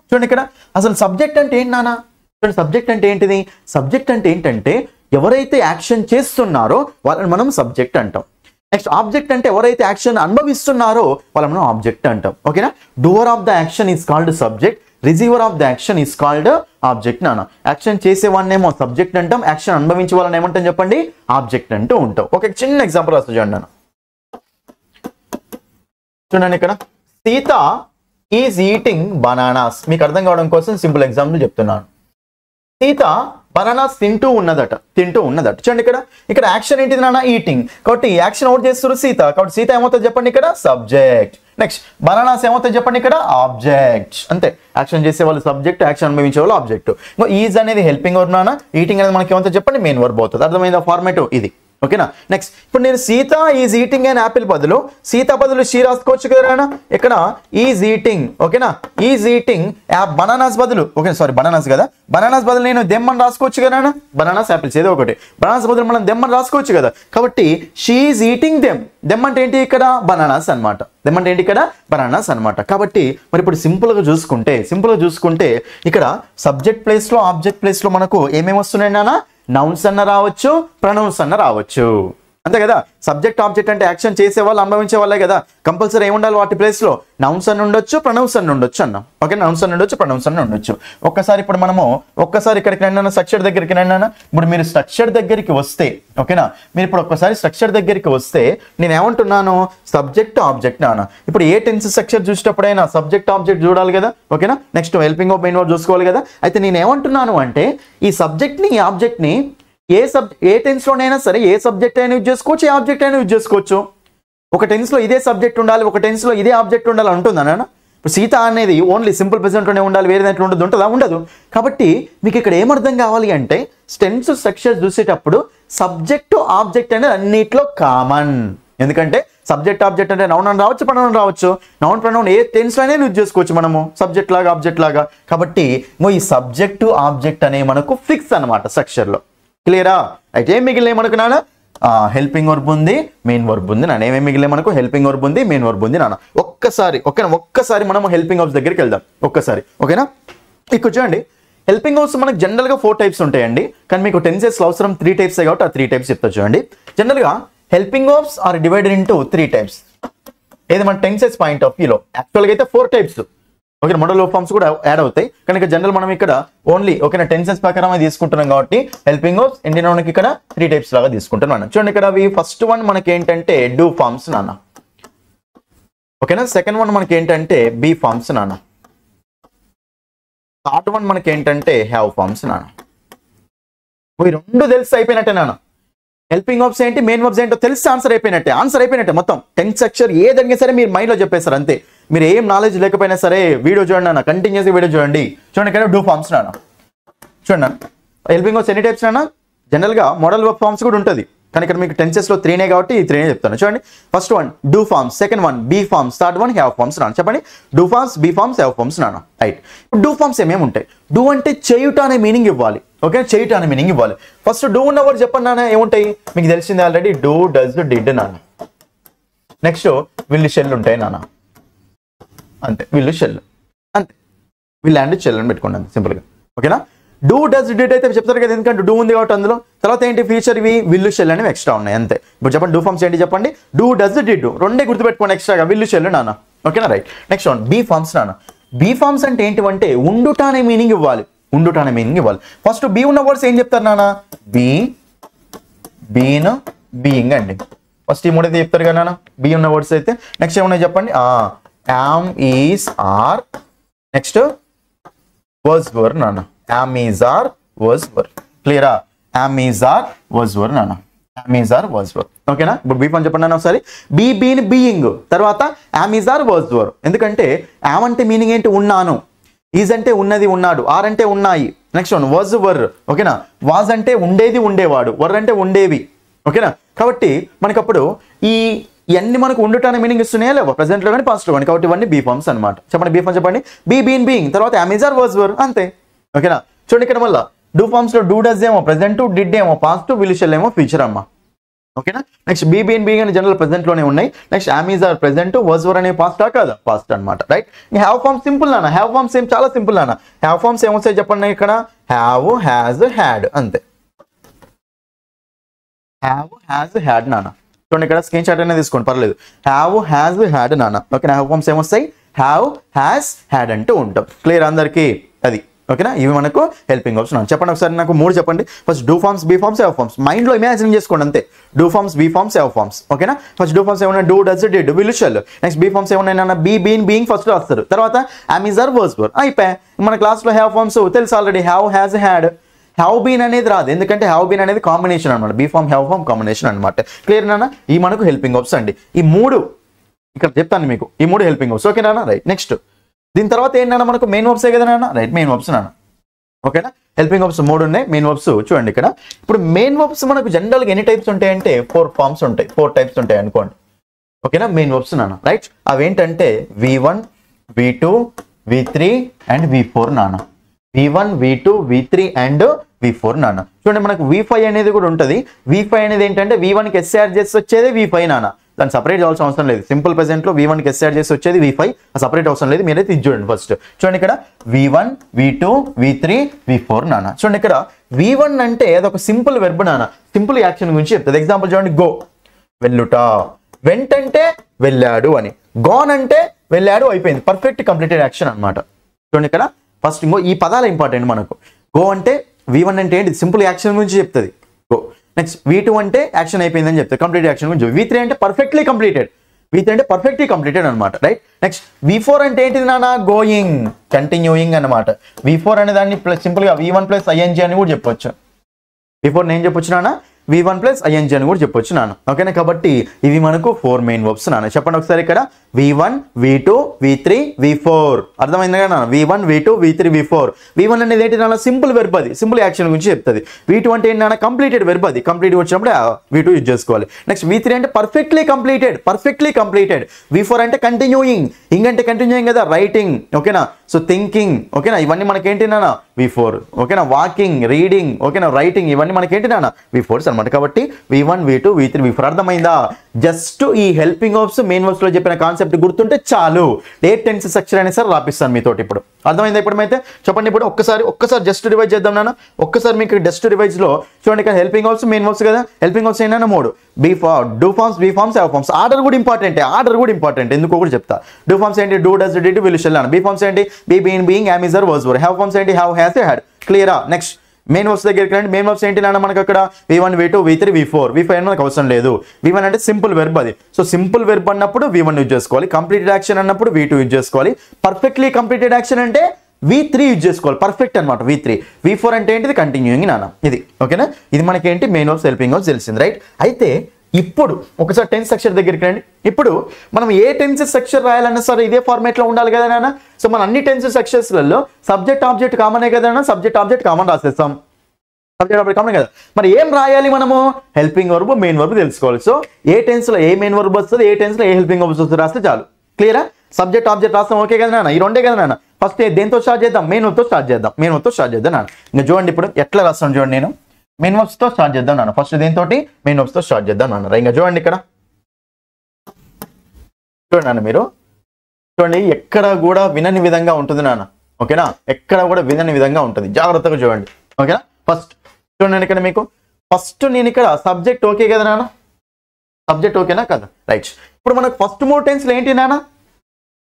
చూడండి ఇక్కడ అసలు సబ్జెక్ట్ అంటే ఏంటి నాన్న, చూడండి సబ్జెక్ట్ అంటే ఏంటిది, సబ్జెక్ట్ అంటే ఏంటంటే ఎవరైతే యాక్షన్ చేస్తున్నారో వాళ్ళని మనం సబ్జెక్ట్ అంటాం. నెక్స్ట్ ఆబ్జెక్ట్ అంటే ఎవరైతే యాక్షన్ అనుభవిస్తున్నారో వాళ్ళని మనం ఆబ్జెక్ట్ అంటాం. ఓకేనా, doer of the action is called subject, receiver of the action is called object నాన్న. యాక్షన్ చేసేవాడినేమో సబ్జెక్ట్ అంటాం, యాక్షన్ అనుభవించే వాళ్ళని ఏమంటాం చెప్పండి, ఆబ్జెక్ట్ అంటూ ఉంటాం. ఒక చిన్న ఎగ్జాంపుల్ వస్తుంది చూడండి నాన్న. చూడండి ఇక్కడ సీత ఈజ్ ఈటింగ్ బనానాస్. మీకు అర్థం కావడం కోసం సింపుల్ ఎగ్జాంపుల్ చెప్తున్నాను. సీత బనానాస్ తింటూ ఉన్నదట. చూడండి ఇక్కడ యాక్షన్ ఏంటిది నాన్న, ఈటింగ్. కాబట్టి యాక్షన్ అవుట్ చేస్తారు సీత, కాబట్టి సీత ఏమవుతుంది చెప్పండి ఇక్కడ, సబ్జెక్ట్. నెక్స్ట్ బనానాస్ ఏమవుతుంది చెప్పండి ఇక్కడ, ఆబ్జెక్ట్. అంతే, యాక్షన్ చేసే వాళ్ళు సబ్జెక్ట్, యాక్షన్ అనుభవించే వాళ్ళు ఆబ్జెక్ట్. ఈజ్ అనేది హెల్పింగ్ వర్బ్ నాన్న, ఈటింగ్ అనేది మనకి ఏమవుతుంది చెప్పండి, మెయిన్ వర్బ్ అవుతుంది. అర్థమైందా ఫార్మాట్ ఇది. ఓకేనా, నెక్స్ట్ ఇప్పుడు నేను Sita is eating and Apple బదులు సీత బదులు షీ రాసుకోవచ్చు కదా ఇక్కడ, ఈజ్ ఈటింగ్. ఓకేనా, ఈజ్ ఈటింగ్ బనానాస్ బదులు, ఓకే సారీ బనానాస్ కదా, బనానాస్ బదులు నేను దెమ్ అని రాసుకోవచ్చు కదా, బనానాస్ యాపిల్స్ ఏదో ఒకటి, బనానాస్ బదులు మనం దెమ్ అని రాసుకోవచ్చు కదా. కాబట్టి she is eating them. Them అంటే ఏంటి ఇక్కడ, బనానాస్ అనమాట. దెమ్ అంటే ఏంటి ఇక్కడ, బనానాస్ అనమాట. కాబట్టి మరి ఇప్పుడు సింపుల్గా చూసుకుంటే ఇక్కడ సబ్జెక్ట్ ప్లేస్లో ఆబ్జెక్ట్ ప్లేస్లో మనకు ఏమేమి వస్తున్నాయి నాన్న, నౌన్స్ అన్న రావచ్చు, ప్రొనౌన్స్ అన్న రావచ్చు. అంతే కదా, సబ్జెక్ట్ ఆబ్జెక్ట్ అంటే యాక్షన్ చేసే వాళ్ళు అనుభవించే వాళ్ళే కదా, కంపల్సరీ ఏముండాలి వాటి ప్లేస్లో, నౌన్స్ అని ఉండొచ్చు, ప్రొనౌన్స్ అని ఉండొచ్చు అన్న. ఓకే, నౌన్స్ అని ఉండొచ్చు, ప్రొనౌన్స్ అని ఉండొచ్చు. ఒక్కసారి ఇప్పుడు మనము ఇక్కడికి రండి స్ట్రక్చర్ దగ్గరికి రండి అన్న. ఇప్పుడు మీరు స్ట్రక్చర్ దగ్గరికి వస్తే, ఓకేనా, మీరు ఇప్పుడు ఒక్కసారి స్ట్రక్చర్ దగ్గరికి వస్తే నేను ఏమంటున్నాను, సబ్జెక్ట్ ఆబ్జెక్ట్ నాన్న. ఇప్పుడు ఏ టెన్స్ స్ట్రక్చర్ చూసేటప్పుడైనా సబ్జెక్ట్ ఆబ్జెక్ట్ చూడాలి కదా. ఓకేనా, next helping verb main verb చూసుకోవాలి కదా. అయితే నేను ఏమంటున్నాను అంటే ఈ సబ్జెక్ట్ని ఈ ఆబ్జెక్ట్ని ఏ టెన్స్లోనైనా సరే ఏ సబ్జెక్ట్ అయినా యూజ్ చేసుకోవచ్చు, ఏ ఆబ్జెక్ట్ అయినా యూజ్ చేసుకోవచ్చు. ఒక టెన్స్లో ఇదే సబ్జెక్ట్ ఉండాలి, ఒక టెన్స్లో ఇదే ఆబ్జెక్ట్ ఉండాలి ఉంటుందా నాన్న. ఇప్పుడు సీత అనేది ఓన్లీ సింపుల్ ప్రెజెంట్లోనే ఉండాలి, వేరే దాంట్లో ఉంటుందా, ఉండదు. కాబట్టి మీకు ఇక్కడ ఏమర్థం కావాలి అంటే టెన్స్ స్ట్రక్చర్ చూసేటప్పుడు సబ్జెక్టు ఆబ్జెక్ట్ అనేది అన్నిట్లో కామన్. ఎందుకంటే సబ్జెక్ట్ ఆబ్జెక్ట్ అంటే నౌన్ అని రావచ్చు, ప్రొనౌన్ రావచ్చు. నౌన్ ప్రొనౌన్ ఏ టెన్స్ అయినా యూజ్ చేసుకోవచ్చు మనము, సబ్జెక్ట్ లాగా ఆబ్జెక్ట్ లాగా. కాబట్టి ఈ సబ్జెక్టు ఆబ్జెక్ట్ అనే మనకు ఫిక్స్ అనమాట స్ట్రక్చర్లో. క్లియరా, అయితే ఏం మిగిలిన మనకు నాన్న, హెల్పింగ్ వర్బ్ ఉంది, మెయిన్ వర్బ్ ఉంది నాన్న. ఏమేమి మిగిలిన మనకు, హెల్పింగ్ వర్బ్ ఉంది, మెయిన్ వర్బ్ ఉంది నాన్న. ఒక్కసారి మనం హెల్పింగ్ వర్బ్స్ దగ్గరికి వెళ్దాం ఒక్కసారి. ఓకేనా, ఇక్కడ చూడండి హెల్పింగ్ వర్బ్స్ మనకు జనరల్గా 4 టైప్స్ ఉంటాయండి. కానీ మీకు టెన్సెస్లో అవసరం 3 టైప్స్ కాబట్టి ఆ 3 టైప్స్ చెప్తా చూడండి. జనరల్గా helping verbs are divided into 3 types. ఏది మన టెన్సెస్ పాయింట్ ఆఫ్ వ్యూలో యాక్చువల్గా అయితే 4 types. Okay, modal verb forms కూడా యాడ్ అవుతాయి. కానీ జనరల్ మనం ఇక్కడ ఓన్లీ ఓకేనా టెన్సెస్ ప్రకారం తీసుకుంటున్నాం కాబట్టి హెల్పింగ్ వర్బ్స్ ఇండియన్ మనకి ఇక్కడ 3 టైప్స్ లాగా తీసుకుంటున్నాం. చూడండి ఇక్కడ ఫస్ట్ వన్ మనకి ఏంటంటే డూ ఫార్మ్స్ నాన్న. ఓకేనా, సెకండ్ వన్ మనకి ఏంటంటే బీ ఫార్మ్స్ నాన్న. థర్డ్ వన్ మనకి ఏంటంటే హ్యావ్ ఫార్మ్స్ నాన్న. ఈ 2 తెలిసి అయిపోయినట్టే నాన్న. హెల్పింగ్ వర్బ్స్ ఏంటి, మెయిన్ వర్బ్స్ ఏంటో తెలిసి ఆన్సర్ అయిపోయినట్టే. మొత్తం టెన్స్ స్ట్రక్చర్ ఏదైనా సరే మీరు మైండ్లో చెప్పేస్తారు అంతే. మీరు ఏం నాలెడ్జ్ లేకపోయినా సరే వీడియో చూడండి అన్న, కంటిన్యూస్గా వీడియో చూడండి. చూడండి ఇక్కడ డూ ఫార్మ్స్ నాన్న. చూడండి హెల్పింగ్ వర్బ్స్ ఎన్ని టైప్స్ నాన్న, జనరల్గా మోడల్ వర్బ్ ఫార్మ్స్ కూడా ఉంటుంది. కానీ ఇక్కడ మీకు టెన్సెస్లో 3నే కాబట్టి ఈ 3నే చెప్తాను. చూడండి first one do forms, second one be forms, third one have forms నాన్న. చెప్పండి do forms, be forms, have forms నాన్న. రైట్, డూ ఫార్మ్స్ ఏమేమి ఉంటాయి, డూ అంటే చేయుట అనే మీనింగ్ ఇవ్వాలి. ఓకే, చేయుట అనే మీనింగ్ ఇవ్వాలి. ఫస్ట్ డూ ఉన్న వర్డ్ చెప్పండి నాన్న, ఏముంటాయి మీకు తెలిసింది ఆల్రెడీ, డూ, డస్, డిడ్ నాన్న. నెక్స్ట్ విల్, షెల్ ఉంటాయి నాన్న. అంతే, విల్, షెల్ అంతే, విల్ అండ్ షెల్ అని పెట్టుకోండి అంతే సింపుల్గా. ఓకేనా, డూ, డస్, డిడ్ అయితే చెప్తారు కదా, ఎందుకంటే డూ ఉంది కాబట్టి అందులో. తర్వాత ఏంటి ఫీచర్ ఇవి విల్, షెల్ అనేవి ఎక్స్ట్రా ఉన్నాయి అంతే. ఇప్పుడు చెప్పండి డూ ఫార్మ్స్ ఏంటి చెప్పండి, డూ, డస్, డిడ్ 2 గుర్తుపెట్టుకోండి ఎక్స్ట్రాగా, విల్, షెల్ నాన్న. ఓకేనా, right. Next one be forms నాన్న. బీ ఫార్మ్స్ అంటే ఏంటివంటే ఉండుట అనే మీనింగ్ ఇవ్వాలి. ఫస్ట్ బీ ఉన్న వర్డ్స్ ఏం చెప్తారు నాన్న, బీ, బీన్, బీయింగ్ అండి. ఫస్ట్ ఈ 3 అయితే చెప్తారు కదా నాన్న బీ ఉన్న వర్డ్స్ అయితే. నెక్స్ట్ ఏమన్నా చెప్పండి, am, is, are. Next was were నాన్న, am, is, are, was were. క్లియరా, am, is, are, was were నాన్న. Am, is, are, was were. ఓకేనా, ఇప్పుడు బీ ఫార్మ్ చెప్పండి ఒకసారి. బీ, బీన్, బీయింగ్, తర్వాత am, is, are, was were. ఎందుకంటే am అంటే మీనింగ్ ఏంటి, ఉన్నాను. ఈజ్ అంటే ఉన్నది ఉన్నాడు, ఆర్ అంటే ఉన్నాయి. Next one was were. ఓకేనా, వాజ్ అంటే ఉండేది ఉండేవాడు, వర్ అంటే ఉండేవి. ఓకేనా, కాబట్టి మనకప్పుడు ఇవన్నీ మనకు ఉండటానికి మీనింగ్ ఇస్తున్నాయా లేవా, ప్రెసెంట్లో కానీ పాస్ట్లో కానీ. కాబట్టి ఇవన్నీ బీ ఫార్మ్స్ అనమాట. చెప్పండి బీ ఫార్మ్ చెప్పండి. బీ బీన్ బీయింగ్, తర్వాత అమెజార్ వాజ్ వర్, అంతే. ఓకేనా, చూడండి ఇక్కడ మళ్ళీ డూ ఫార్మ్స్లో డూ డస్ ఏమో ప్రెసెంట్, డిడ్ ఏమో పాస్ట్, విల్ షెల్ ఏమో ఫ్యూచర్ అమ్మ. ఓకేనా, నెక్స్ట్ బీ బీన్ బీయింగ్ అని జనరల్ ప్రెసెంట్లోనే ఉన్నాయి. నెక్స్ట్ అమెజార్ ప్రెసెంట్, వాజ్ వర్ అనే పాస్టా కదా, పాస్ట్ అనమాట. రైట్, హ్యావ్ ఫార్మ్ సింపుల్ నాన్న. హ్యావ్ ఫార్మ్స్ ఏం చాలా సింపుల్ నాన్న. హ్యావ్ ఫార్మ్స్ ఏమొస్తాయి చెప్పండి ఇక్కడ. హ్యావ్, హ్యాజ్, హ్యాడ్, అంతే. హ్యావ్, హ్యాజ్, హ్యాడ్ నాన్న. చూడండి ఇక్కడ స్క్రీన్ షాట్ అనేది తీసుకోండి పర్లేదు. హ్యావ్, హ్యాజ్, హ్యాడ్ నాన్న. ఓకేనా, హ్యావ్ ఫార్మ్స్ ఏమొస్తాయి, హ్యావ్, హ్యాజ్, హ్యాడ్ అంటూ ఉంటాం. క్లియర్ అందరికీ అది. ఓకేనా, ఇవి మనకు హెల్పింగ్ వర్బ్స్ నాన్న. చెప్పండి ఒకసారి నాకు 3 చెప్పండి. First do forms, be forms, have forms. మైండ్లో ఇమాజిన్ చేసుకోండి అంతే. Do forms, be forms, have forms. ఓకేనా, ఫస్ట్ డూ ఫార్మ్స్ ఏమన్నా do, does, did, will, shall. Next be forms ఏమన్నా బీ బీన్ బీయింగ్ ఫస్ట్ రాస్తారు, తర్వాత అమెజార్, వాజ్ వర్, అయిపోయి. మన క్లాస్లో హ్యావ్ ఫార్మ్స్ తెలుసు already. Have, has, had. Have been అనేది రాదు, ఎందుకంటే హ్యావ్ బీన్ అనేది కాంబినేషన్ అనమాట. Be form, have form combination అనమాట. క్లియర్ నాన్న, ఈ మనకు హెల్పింగ్ వర్బ్స్ అండి. ఈ 3 ఇక్కడ చెప్తాను మీకు, ఈ 3 హెల్పింగ్ వర్బ్స్. ఓకేనా, రైట్. నెక్స్ట్ దీని తర్వాత ఏంటన్నా మనకు మెయిన్ వర్బ్సే కదా నాన్న. రైట్, మెయిన్ వర్బ్స్ నాన్న. ఓకేనా, హెల్పింగ్ వర్బ్స్ 3 ఉన్నాయి. మెయిన్ వర్బ్స్ చూడండి ఇక్కడ. ఇప్పుడు మెయిన్ వర్బ్స్ మనకు జనరల్గా ఎన్ని టైప్స్ ఉంటాయంటే 4 ఫార్మ్స్ ఉంటాయి, 4 టైప్స్ ఉంటాయి అనుకోండి. ఓకేనా, మెయిన్ వర్బ్స్ నాన్న. రైట్, అవేంటంటే V1, V2, V3 and V4 నాన్న. V1, V2, V3 and V4 నాన్న. చూడండి మనకు V5 అనేది కూడా ఉంటుంది. V5 అనేది ఏంటంటే V1కి SR చేసి వచ్చేది V5 నాన్న. దాన్ని సపరేట్ చేయాల్సిన అవసరం లేదు. సింపుల్ ప్రెసెంట్లో V1కి SR చేసి వచ్చేది V5, సపరేట్ అవసరం లేదు. మీరైతే ఇది చూడండి ఫస్ట్. చూడండి ఇక్కడ V1, V2, V3, V4 నాన్న. చూడండి ఇక్కడ V1 అంటే అదొక సింపుల్ వెర్బ్ నాన్న. సింపుల్ యాక్షన్ గురించి చెప్తుంది. ఎగ్జాంపుల్ చూడండి, గో వెళ్ళుట, వెంట అంటే వెళ్ళాడు అని, గోన్ అంటే వెళ్ళాడు, అయిపోయింది. పర్ఫెక్ట్ కంప్లీటెడ్ యాక్షన్ అనమాట. చూడండి ఇక్కడ ఫస్ట్ ఇంకో ఈ పదాలు ఇంపార్టెంట్ మనకు. గో అంటే V1 అంటే ఏంటి, సింపుల్ యాక్షన్ గురించి చెప్తుంది గో. నెక్స్ట్ V2 అంటే యాక్షన్ అయిపోయిందని చెప్తుంది, కంప్లీట్ యాక్షన్ గురించి. V3 అంటే పర్ఫెక్ట్లీ కంప్లీటెడ్. V3 అంటే పర్ఫెక్ట్లీ కంప్లీటెడ్ అనమాట. రైట్, నెక్స్ట్ V4 అంటే ఏంటిది నాన్న, గోయింగ్, కంటిన్యూయింగ్ అనమాట. V4 అనే దాన్ని సింపుల్గా V1 + ing అని కూడా చెప్పొచ్చు. V4 నేను చెప్పొచ్చు నాన్న, V1 + ing అని కూడా చెప్పొచ్చు నాన్న. ఓకేనా, కాబట్టి ఇవి మనకు 4 మెయిన్ వర్బ్స్ నాన్న. చెప్పండి ఒకసారి ఇక్కడ V1, V2, V3, V4. అర్థమైంది కదా నాన్న. V1, V2, V3, V4. V1 అనేది ఏంటి నాన్న, సింపుల్ వెర్బ్, అది సింపుల్ యాక్షన్ గురించి చెప్తుంది. V2 అంటే ఏంటి నాన్న, కంప్లీటెడ్ వెర్బ్, అది కంప్లీట్ వచ్చినప్పుడు V2 యూజ్ చేసుకోవాలి. నెక్స్ట్ V3 అంటే perfectly completed, perfectly completed. V4 అంటే కంటిన్యూయింగ్, ఇంగ్ అంటే కంటిన్యూయింగ్ కదా, రైటింగ్. ఓకేనా, సో థింకింగ్. ఓకేనా, ఇవన్నీ మనకేంటి నాన్న V4. ఓకేనా, వాకింగ్, రీడింగ్, ఓకేనా, రైటింగ్, ఇవన్నీ మనకేంటి నాన్న V4s అనమాట. కాబట్టి V1, V2, V3, V4. అర్థమైందా? జస్ట్ ఈ హెల్పింగ్ వర్బ్స్ మెయిన్ వర్బ్స్ లో చెప్పిన కాన్సెప్ట్ గుర్తుంటే చాలు. ఏ టెన్స్ స్ట్రక్చర్ అయినా సరే రాపిస్తాను మీతోటి. ఇప్పుడు అర్థమైందా? ఇప్పుడైతే చెప్పండి. ఇప్పుడు ఒక్కసారి జస్ట్ రివైజ్ చేద్దాం నాన్న. ఒక్కసారి మీకు జస్ట్ రివైజ్ లో చూడండి, ఇక్కడ హెల్పింగ్ వర్బ్స్ మెయిన్ వర్బ్స్ కదా. హెల్పింగ్ వర్బ్స్ ఏంటన్నా 3: do forms, be forms, have forms. Order కూడా ఇంపార్టెంట్, ఎందుకో కూడా చెప్తా. డూ ఫార్మ్స్ ఏంటి, do, does, did, will, shall అన్న. బీ ఫార్మ్స్ ఏంటి, be been being, am is are, was were. Have forms ఏంటి, హ్యావ్, హ్యాస్, హ్యాడ్. క్లియరా? నెక్స్ట్ మెయిన్ వర్బ్స్ దగ్గరికి రండి. మెయిన్ వర్బ్స్ ఏంటి నాన్న మనకు అక్కడ V1, V2, V3, V4. V5 మనకు అవసరం లేదు. V1 అంటే సింపుల్ వెర్బ్, అది. సో సింపుల్ వెర్బ్ అన్నప్పుడు V1 యూజ్ చేసుకోవాలి. కంప్లీటెడ్ యాక్షన్ అన్నప్పుడు V2 యూజ్ చేసుకోవాలి. పర్ఫెక్ట్లీ కంప్లీటెడ్ యాక్షన్ అంటే V3 యూజ్ చేసుకోవాలి. పర్ఫెక్ట్ అనమాట V3. V4 అంటే ఏంటిది, కంటిన్యూయింగ్ నాన్న. ఇది ఓకేనా. ఇది మనకేంటి మెయిన్ వర్బ్స్, హెల్పింగ్ వర్బ్స్ తెలిసింది. రైట్. అయితే ఇప్పుడు ఒకసారి టెన్స్ స్ట్రక్చర్ దగ్గరికి రండి. ఇప్పుడు మనం ఏ టెన్స్ స్ట్రక్చర్ రాయాలన్నా సరే ఇదే ఫార్మేట్ లో ఉండాలి కదా నాన్న. సో మన అన్ని టెన్స్ స్ట్రక్చర్స్లలో సబ్జెక్ట్ ఆబ్జెక్ట్ కామనే కదా నాన్న. సబ్జెక్ట్ ఆబ్జెక్ట్ కామన్ రాసేస్తాం. సబ్జెక్ట్ ఆబ్జెక్ట్ కామన్ కదా. మరి ఏం రాయాలి మనము, హెల్పింగ్ వర్బ్, మెయిన్ వర్బ్ తెలుసుకోవాలి. సో ఏ టెన్స్ లో ఏ మెయిన్ వర్బ్ వస్తుంది, ఏ టెన్స్ లో ఏ హెల్పింగ్ వర్బ్స్ వస్తుంది రాస్తే చాలు. క్లియరా? సబ్జెక్ట్ ఆబ్జెక్ట్ రాస్తాం. ఓకే కదా నాన్న. ఈ రెండే కదా నాన్న. ఫస్ట్ దేంతో స్టార్ట్ చేద్దాం, మెయిన్ వర్బ్తో స్టార్ట్ చేద్దాం. నాన్న ఇంకా చూడండి ఇప్పుడు ఎట్లా రాస్తాం చూడండి. నేను మెయిన్ వర్బ్స్ తో స్టార్ట్ చేద్దాం నాన్న. ఫస్ట్ దేంతో, మెయిన్ వర్బ్స్ తో స్టార్ట్ చేద్దాం నాన్న. ఇంకా చూడండి ఇక్కడ చూడండి నాన్న. మీరు చూడండి, ఎక్కడ కూడా వినని విధంగా ఉంటుంది నాన్న. ఓకేనా, ఎక్కడ కూడా వినని విధంగా ఉంటుంది. జాగ్రత్తగా చూడండి. ఓకేనా. ఫస్ట్ చూడండి ఇక్కడ మీకు ఫస్ట్ నేను ఇక్కడ సబ్జెక్ట్ ఓకే కదా నాన్న. సబ్జెక్ట్ ఓకేనా కదా. రైట్. ఇప్పుడు మనకు ఫస్ట్ 3 టెన్స్లు ఏంటి నాన్న.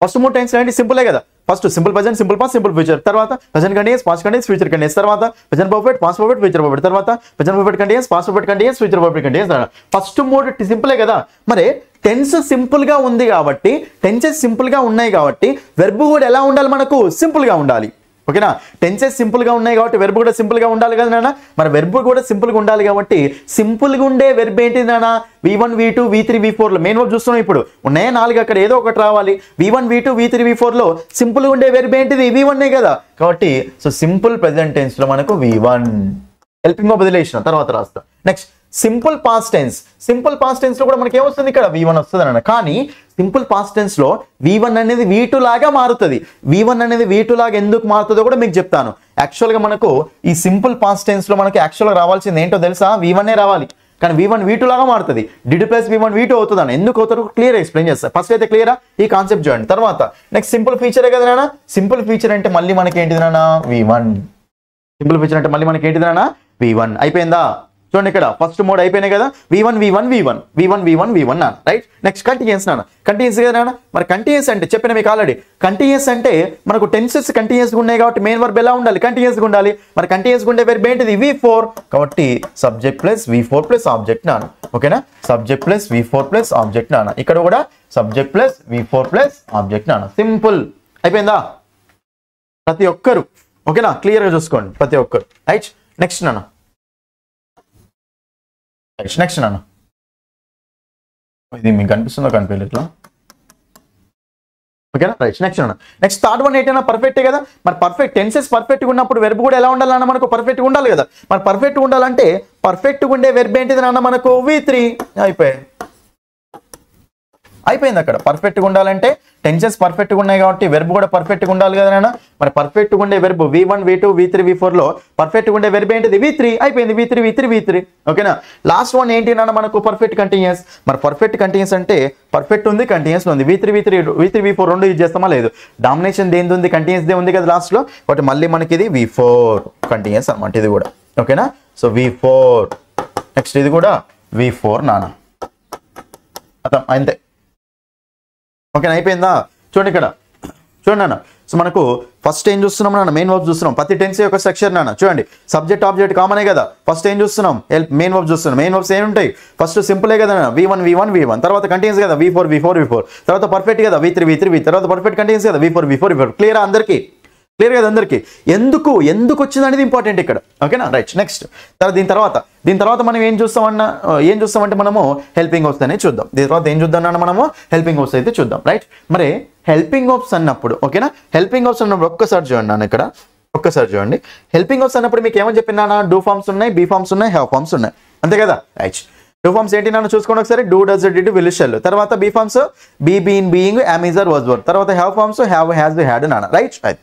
ఫస్ట్ 3 టెన్స్లు ఏంటి, సింపులే కదా. First simple present, simple past, simple future. తర్వాత present continuous, past continuous, future continuous. తర్వాత present perfect, past perfect, future perfect. తర్వాత present perfect continuous, past perfect continuous, future perfect continuous. First 3 సింపులే కదా. మరి టెన్స్ సింపుల్ గా ఉంది కాబట్టి, tenses simple గా ఉన్నాయి కాబట్టి వెర్బ్ కూడా ఎలా ఉండాలి మనకు, సింపుల్ గా ఉండాలి. ఓకేనా. టెన్సెస్ సింపుల్గా ఉన్నాయి కాబట్టి వెర్బ్ కూడా సింపుల్గా ఉండాలి కదా నాన్న. మరి వెర్బ్ కూడా సింపుల్గా ఉండాలి కాబట్టి సింపుల్గా ఉండే వెర్బ్ ఏంటి నాన్న? V1 V2 V3 V4లో main verb చూస్తున్నాం. ఇప్పుడు ఉన్నాయా 4, అక్కడ ఏదో ఒకటి రావాలి. V1 V2 V3 V4లో సింపుల్గా ఉండే వెర్బ్ ఏంటిది? V1 కదా. కాబట్టి సో సింపుల్ ప్రెజెంట్ టెన్స్ లో మనకు V1 హెల్పింగ్ వర్బ్ వదిలేసిన తర్వాత రాస్తా. Next simple past tense. Simple past tense లో కూడా మనకి ఏమొస్తుంది? ఇక్కడ V1 వస్తుంది అన్న. కానీ సింపుల్ పాస్ట్ టెన్స్ లో V1 అనేది V2 లాగా మారుతుంది. V1 అనేది V2 లాగా ఎందుకు మారుతుందో కూడా మీకు చెప్తాను. యాక్చువల్గా మనకు ఈ సింపుల్ పాస్ట్ టెన్స్ లో మనకి యాక్చువల్గా రావాల్సింది ఏంటో తెలుసా? V1 రావాలి. కానీ V1 V2 లాగా మారుతుంది. డిడ్ ప్లస్ V1 V2 అవుతుంది అన్న. ఎందుకు అవుతారు క్లియర్ ఎక్స్ప్లెయిన్ చేస్తారు. ఫస్ట్ అయితే క్లియరా ఈ కాన్సెప్ట్ చూడండి. తర్వాత నెక్స్ట్ సింపుల్ ఫీచరే కదా నాన్న. సింపుల్ ఫీచర్ అంటే మళ్ళీ మనకి ఏంటిది నాన్న? V1. సింపుల్ ఫీచర్ అంటే మళ్ళీ మనకి ఏంటిది నాన్న? V1. అయిపోయిందా? చూడండి ఇక్కడ ఫస్ట్ మోడ్ అయిపోయినాయి కదా. V1 V1 V1 V1 V1 V1 నాన్న. రైట్. నెక్స్ట్ కంటిన్యూస్ నాన్న. కంటిన్యూస్ కదా నాన్న. మరి కంటిన్యూస్ అంటే చెప్పిన మీకు ఆల్రెడీ. కంటిన్యూస్ అంటే మనకు టెన్సెస్ కంటిన్యూస్గా ఉన్నాయి కాబట్టి మెయిన్ వర్బ్ ఎలా ఉండాలి? కంటిన్యూస్గా ఉండాలి. మరి కంటిన్యూస్గా ఉండే వెర్బ్ ఏంటిది? V4. కాబట్టి subject plus V4 plus object నాన్న. ఓకేనా. Subject plus V4 plus object నాన్న. ఇక్కడ కూడా subject plus V4 plus object నాన్న. సింపుల్ అయిపోయిందా ప్రతి ఒక్కరు? ఓకేనా. క్లియర్గా చూసుకోండి ప్రతి ఒక్కరు. రైట్. నెక్స్ట్ నాన్న. నెక్స్ట్ నాన్న, ఇది మీకు కనిపిస్తుందో కనిపించలేదు ఇట్లా? ఓకేనా. రైట్. నెక్స్ట్ అన్న. నెక్స్ట్ థర్డ్ వన్ ఏంటన్నా? పర్ఫెక్టే కదా. మరి పర్ఫెక్ట్ టెన్సెస్ పర్ఫెక్ట్గా ఉన్నప్పుడు వెర్బ్ కూడా ఎలా ఉండాలన్నా? మనకు పర్ఫెక్ట్గా ఉండాలి కదా. మరి పర్ఫెక్ట్గా ఉండాలంటే పర్ఫెక్ట్గా ఉండే వెర్బ్ ఏంటిది నాన్న? మనకు V3. అయిపోయింది అక్కడ. పర్ఫెక్ట్గా ఉండాలంటే టెన్సెస్ పర్ఫెక్ట్గా ఉన్నాయి కాబట్టి వెర్బ్ కూడా పర్ఫెక్ట్గా ఉండాలి కదా నాన్న. మరి పర్ఫెక్ట్గా ఉండే వెర్బ్ V1 V2 V3 V4లో పర్ఫెక్ట్గా ఉండే వెర్బ్ ఏంటిది? V3. అయిపోయింది. V3. ఓకేనా. లాస్ట్ వన్ ఏంటి నాన్న? మనకు పర్ఫెక్ట్ కంటిన్యూస్. మరి పర్ఫెక్ట్ కంటిన్యూస్ అంటే పర్ఫెక్ట్ ఉంది, కంటిన్యూస్ ఉంది. V3 V4 రెండు యూజ్ చేస్తామా? లేదు. డామినేషన్ దేనిది ఉంది? కంటిన్యూస్ దే ఉంది కదా లాస్ట్లో. కాబట్టి మళ్ళీ మనకి ఇది V4 కంటిన్యూస్ అనమాట ఇది కూడా. ఓకేనా. So V4. నెక్స్ట్ ఇది కూడా V4 నాన్న. అర్థం అంతే. ఓకేనా. అయిపోయిందా? చూడండి ఇక్కడ చూడండి నాన్న. సో మనకు ఫస్ట్ ఏం చూస్తున్నాం నాన్న? మెయిన్ వర్బ్ చూస్తున్నాం. ప్రతి టెన్స్ యొక్క స్ట్రక్చర్ నాన్న. చూడండి సబ్జెక్ట్ ఆబ్జెక్ట్ కామనే కదా. ఫస్ట్ ఏం చూస్తున్నాం? మెయిన్ వర్బ్ చూస్తున్నాం. మెయిన్ వర్బ్స్ ఏమి ఉంటాయి? ఫస్ట్ సింపులే కదా V1 తర్వాత కంటిన్యూస్ కదా V4 తర్వాత పర్ఫెక్ట్ కదా V3 తర్వాత పర్ఫెక్ట్ కంటిన్యూస్ కదా V4 క్లియర్ అందరికీ? క్లియర్ కదా అందరికీ? ఎందుకు వచ్చింది అనేది ఇంపార్టెంట్ ఇక్కడ. ఓకేనా. రైట్. నెక్స్ట్ దీని తర్వాత మనం ఏం చూస్తామంటే మనము హెల్పింగ్ వర్బ్స్ అనేది చూద్దాం. దీని తర్వాత ఏం చూద్దాం అన్న? మనము హెల్పింగ్ వర్బ్స్ అయితే చూద్దాం. రైట్. మరి హెల్పింగ్ వర్బ్స్ అన్నప్పుడు ఓకేనా. హెల్పింగ్ వర్బ్స్ అన్నప్పుడు ఒక్కసారి చూడండి నాన్న. ఇక్కడ ఒక్కసారి చూడండి. హెల్పింగ్ వర్బ్స్ అన్నప్పుడు మీకు ఏమని చెప్పినా? డూ ఫార్మ్స్ ఉన్నాయి, బీ ఫార్మ్స్ ఉన్నాయి, హ్యావ్ ఫార్మ్స్ ఉన్నాయి. అంతే కదా. రైట్. డూ ఫార్మ్స్ ఏంటి నాన్న? చూసుకోండి ఒకసారి. Do, does, did, will, shall. తర్వాత be forms be, been, being, am, is, are, was, were. తర్వాత have forms have, has, had నాన్న. రైట్.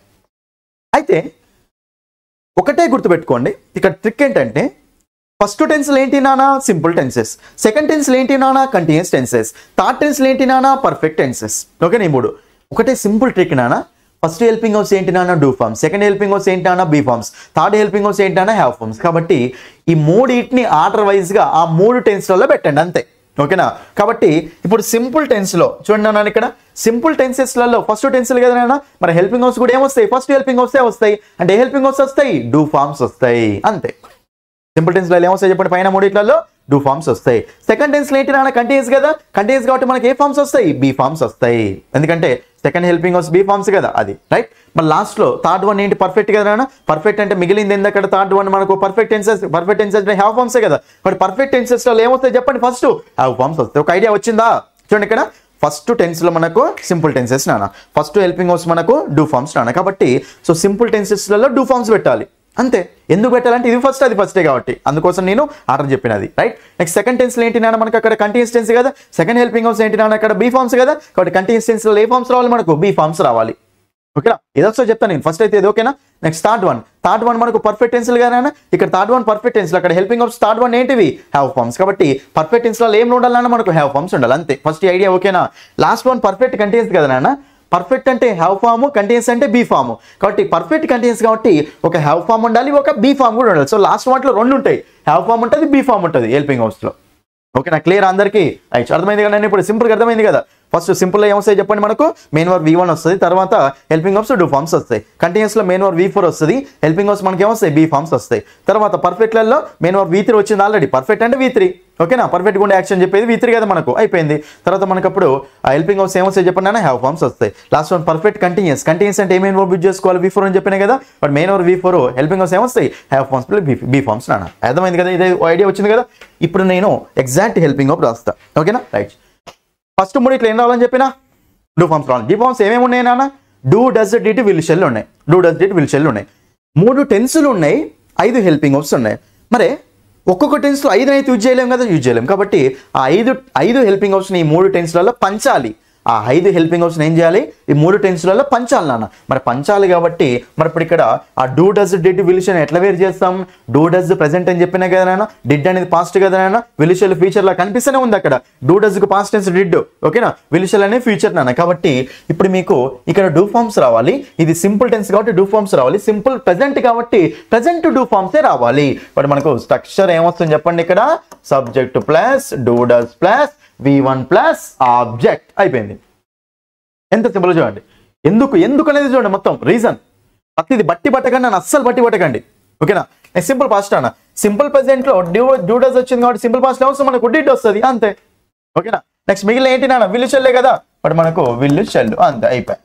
అయితే ఒకటే గుర్తుపెట్టుకోండి. ఇక్కడ ట్రిక్ ఏంటంటే ఫస్ట్ టెన్స్లు ఏంటి నానా? Simple tenses. సెకండ్ టెన్స్లు ఏంటి నానా? Continuous tenses. థర్డ్ టెన్స్లు ఏంటి నానా? Perfect tenses. ఓకే. ఈ మూడు ఒకటే సింపుల్ ట్రిక్ నానా. ఫస్ట్ హెల్పింగ్ వర్బ్స్ ఏంటి నానా? Do forms. Second helping verbs ఏంటి నానా? Be forms. Third helping verbs ఏంటి నానా? Have forms. కాబట్టి ఈ మూడింటిని ఆర్డర్ వైజ్గా ఆ 3 టెన్స్లలో పెట్టండి అంతే. ఓకేనా. కాబట్టి ఇప్పుడు సింపుల్ టెన్స్లో చూడండి నాన్న. ఇక్కడ సింపుల్ టెన్సెస్లలో ఫస్ట్ టెన్స్లు కదా నాన్న. మరి హెల్పింగ్ వర్బ్స్ కూడా ఏమొస్తాయి? ఫస్ట్ హెల్పింగ్ వర్బ్సే వస్తాయి. అంటే ఏ హెల్పింగ్ వర్బ్స్ వస్తాయి? డూ ఫార్మ్స్ వస్తాయి అంతే. సింపుల్ టెన్స్లో ఏమొస్తాయి చెప్పండి? పైన మూడిట్లలో డూ ఫార్మ్స్ వస్తాయి. సెకండ్ టెన్స్లో ఏంటి నాన్న? కంటిన్యూస్ కదా. కంటిన్యూస్ కాబట్టి మనకి ఏ ఫార్మ్స్ వస్తాయి? బీ ఫార్మ్స్ వస్తాయి. ఎందుకంటే second helping verbs be forms కదా అది. రైట్. మరి లాస్ట్లో థర్డ్ వన్ ఏంటి? పర్ఫెక్ట్ కదా నాన్న. పర్ఫెక్ట్ అంటే మిగిలింది ఏంది అక్కడ? థర్డ్ వన్ మనకు పర్ఫెక్ట్ టెన్సెస్. పర్ఫెక్ట్ టెన్సెస్ అంటే హ్యావ్ ఫార్మ్సే కదా. మరి పర్ఫెక్ట్ టెన్సెస్లో ఏమొస్తాయి చెప్పండి? ఫస్ట్ హ్యావ్ ఫార్మ్స్ వస్తాయి. ఒక ఐడియా వచ్చిందా? చూడండి ఇక్కడ ఫస్ట్ టెన్స్లో మనకు సింపుల్ టెన్సెస్ నాన్న. ఫస్ట్ హెల్పింగ్ వర్బ్స్ మనకు డూ ఫార్మ్స్ నాన్న. కాబట్టి సో సింపుల్ టెన్సెస్లలో డూ ఫార్మ్స్ పెట్టాలి అంతే. ఎందుకు పెట్టాలంటే ఇది ఫస్ట్ అది ఫస్టే కాబట్టి అందుకోసం నేను ఆర్డర్ చెప్పినది. రైట్. నెక్స్ట్ సెకండ్ టెన్స్లో ఏంటి నాన్న? మనకు అక్కడ కంటిన్యూస్ టెన్స్ కదా. సెకండ్ హెల్పింగ్ వర్బ్స్ ఏంటి నాన్న? అక్కడ బీ ఫార్మ్స్ కదా. కాబట్టి కంటిన్యూస్ టెన్స్లో ఏ ఫార్మ్స్ రావాలి? మనకు బీ ఫార్మ్స్ రావాలి. ఓకేనా. ఇదొకసారి చెప్తాను నేను. ఫస్ట్ అయితే ఇది ఓకేనా. నెక్స్ట్ థర్డ్ వన్ మనకు పర్ఫెక్ట్ టెన్స్లు కదా. ఇక్కడ థర్డ్ వన్ పర్ఫెక్ట్ టెన్స్లో అక్కడ హెల్పింగ్ వర్బ్స్ థర్డ్ వన్ ఏంటివి? Have forms. కాబట్టి పర్ఫెక్ట్ టెన్స్లో ఏం ఉండాలన్నా? మనకు హ్యావ్ ఫార్మ్స్ ఉండాలి అంతే. ఫస్ట్ ఈ ఐడియా ఓకేనా. లాస్ట్ వన్ పర్ఫెక్ట్ కంటిన్యూస్ కదా నాన్న. పర్ఫెక్ట్ అంటే హ్యావ్ ఫామ్, కంటిన్యూస్ అంటే బీ ఫామ్. కాబట్టి పర్ఫెక్ట్ కంటిన్యూస్ కాబట్టి ఒక హ్యావ్ ఫామ్ ఉండాలి, ఒక బీ ఫామ్ కూడా ఉండాలి. సో లాస్ట్ వాటిలో 2 ఉంటాయి. హ్యావ్ ఫామ్ ఉంటుంది, బీ ఫామ్ ఉంటుంది హెల్పింగ్ వర్బ్స్లో. ఓకేనా. క్లియర్ అందరికీ? రైట్. అర్థమైంది కదా. నేను ఇప్పుడు సింపుల్గా అర్థమైంది కదా. ఫస్ట్ సింపుల్ ఏమొస్తాయి చెప్పండి, మనకు మెయిన్ వర్బ్ V1 వస్తుంది, తర్వాత హెల్పింగ్ వర్బ్స్ డూ ఫార్మ్స్ వస్తాయి. కంటిన్యూస్ లో మెయిన్ వర్బ్ V4 వస్తుంది, హెల్పింగ్ వర్బ్స్ మనకి ఏమొస్తాయి బీ ఫార్మ్స్ వస్తాయి. తర్వాత పర్ఫెక్ట్ లలో మెయిన్ వర్బ్ V3 వచ్చింది ఆల్రెడీ, పర్ఫెక్ట్ అంటే V3, ఓకేనా, పర్ఫెక్ట్ గా ఉండే యాక్షన్ చెప్పేది V3 కదా మనకు, అయిపోయింది. తర్వాత మనకు అప్పుడు హెల్పింగ్ వర్బ్స్ ఏమొస్తాయి చెప్పండి, హ్యావ్ ఫార్మ్స్ వస్తాయి. Last one perfect continuous, continuous అంటే మెయిన్ వర్బ్ యూజ్ చేసుకోవాలి V4 అని చెప్పినా కదా, but main verb V4 helping verbs ఏమొస్తాయి హ్యావ్ ఫార్మ్స్ బీ ఫార్మ్స్ నాన్న. అర్థమైంది కదా, ఇదే ఐడియా వచ్చింది కదా. ఇప్పుడు నేను ఎగ్జాక్ట్ హెల్పింగ్ వర్బ్ రాస్తా, ఓకేనా, రైట్. ఫస్ట్ మూడు ఇట్లా ఏం రావాలని చెప్పినా డూ ఫార్మ్స్ రావాలి. డీ ఫార్మ్స్ ఏమేమి ఉన్నాయి నాన్న, do does did will shall ఉన్నాయి, do does did will shall ఉన్నాయి, 3 టెన్సులు ఉన్నాయి, 5 హెల్పింగ్ వర్బ్స్ ఉన్నాయి. మరి ఒక్కొక్క టెన్స్లో 5 అయితే యూజ్ చేయలేము కదా, యూజ్ చేయలేము. కాబట్టి ఆ 5 హెల్పింగ్ వర్బ్స్ని ఈ 3 టెన్స్లలో పంచాలి. ఆ 5 హెల్పింగ్ వర్బ్స్ని ఏం చేయాలి, ఈ 3 టెన్స్లలో పంచాలి నాన్న. మరి పంచాలి కాబట్టి మరి ఇప్పుడు ఇక్కడ ఆ do does did will shell ఎట్లా వేరు చేస్తాం, డూ డస్ ప్రెసెంట్ అని చెప్పినా కదా నాన్న, డిడ్ అనేది పాస్ట్ కదా నాన్న, విల్ షెల్ ఫ్యూచర్ లా కనిపిస్తూనే ఉంది అక్కడ. డూ డస్ కు పాస్ట్ టెన్స్ డిడ్, ఓకేనా, విల్ షెల్ అనేది ఫ్యూచర్ నాన్న. కాబట్టి ఇప్పుడు మీకు ఇక్కడ డూ ఫార్మ్స్ రావాలి, ఇది సింపుల్ టెన్స్ కాబట్టి డూ ఫార్మ్స్ రావాలి, సింపుల్ ప్రెసెంట్ కాబట్టి ప్రెసెంట్ డూ ఫార్మ్సే రావాలి. బట్ మనకు స్ట్రక్చర్ ఏమొస్తుంది చెప్పండి, ఇక్కడ subject plus do does plus V1 plus object, అయిపోయింది. ఎంత సింపుల్ చూడండి. ఎందుకు అనేది చూడండి, మొత్తం రీజన్ ప్రతిది బట్టి పట్టకండి, నన్ను అస్సలు బట్టి పట్టకండి, ఓకేనా. సింపుల్ పాస్ట్ అన్న, సింపుల్ ప్రెసెంట్ లో డూ డస్ వచ్చింది కాబట్టి సింపుల్ పాస్ట్ లో మనకు డిడ్ వస్తుంది అంతే, ఓకేనా. నెక్స్ట్ మిగిలిన ఏంటి నాన్న, విల్ షెల్లే కదా, బట్ మనకు విల్ షెల్ అంతే, అయిపోయి.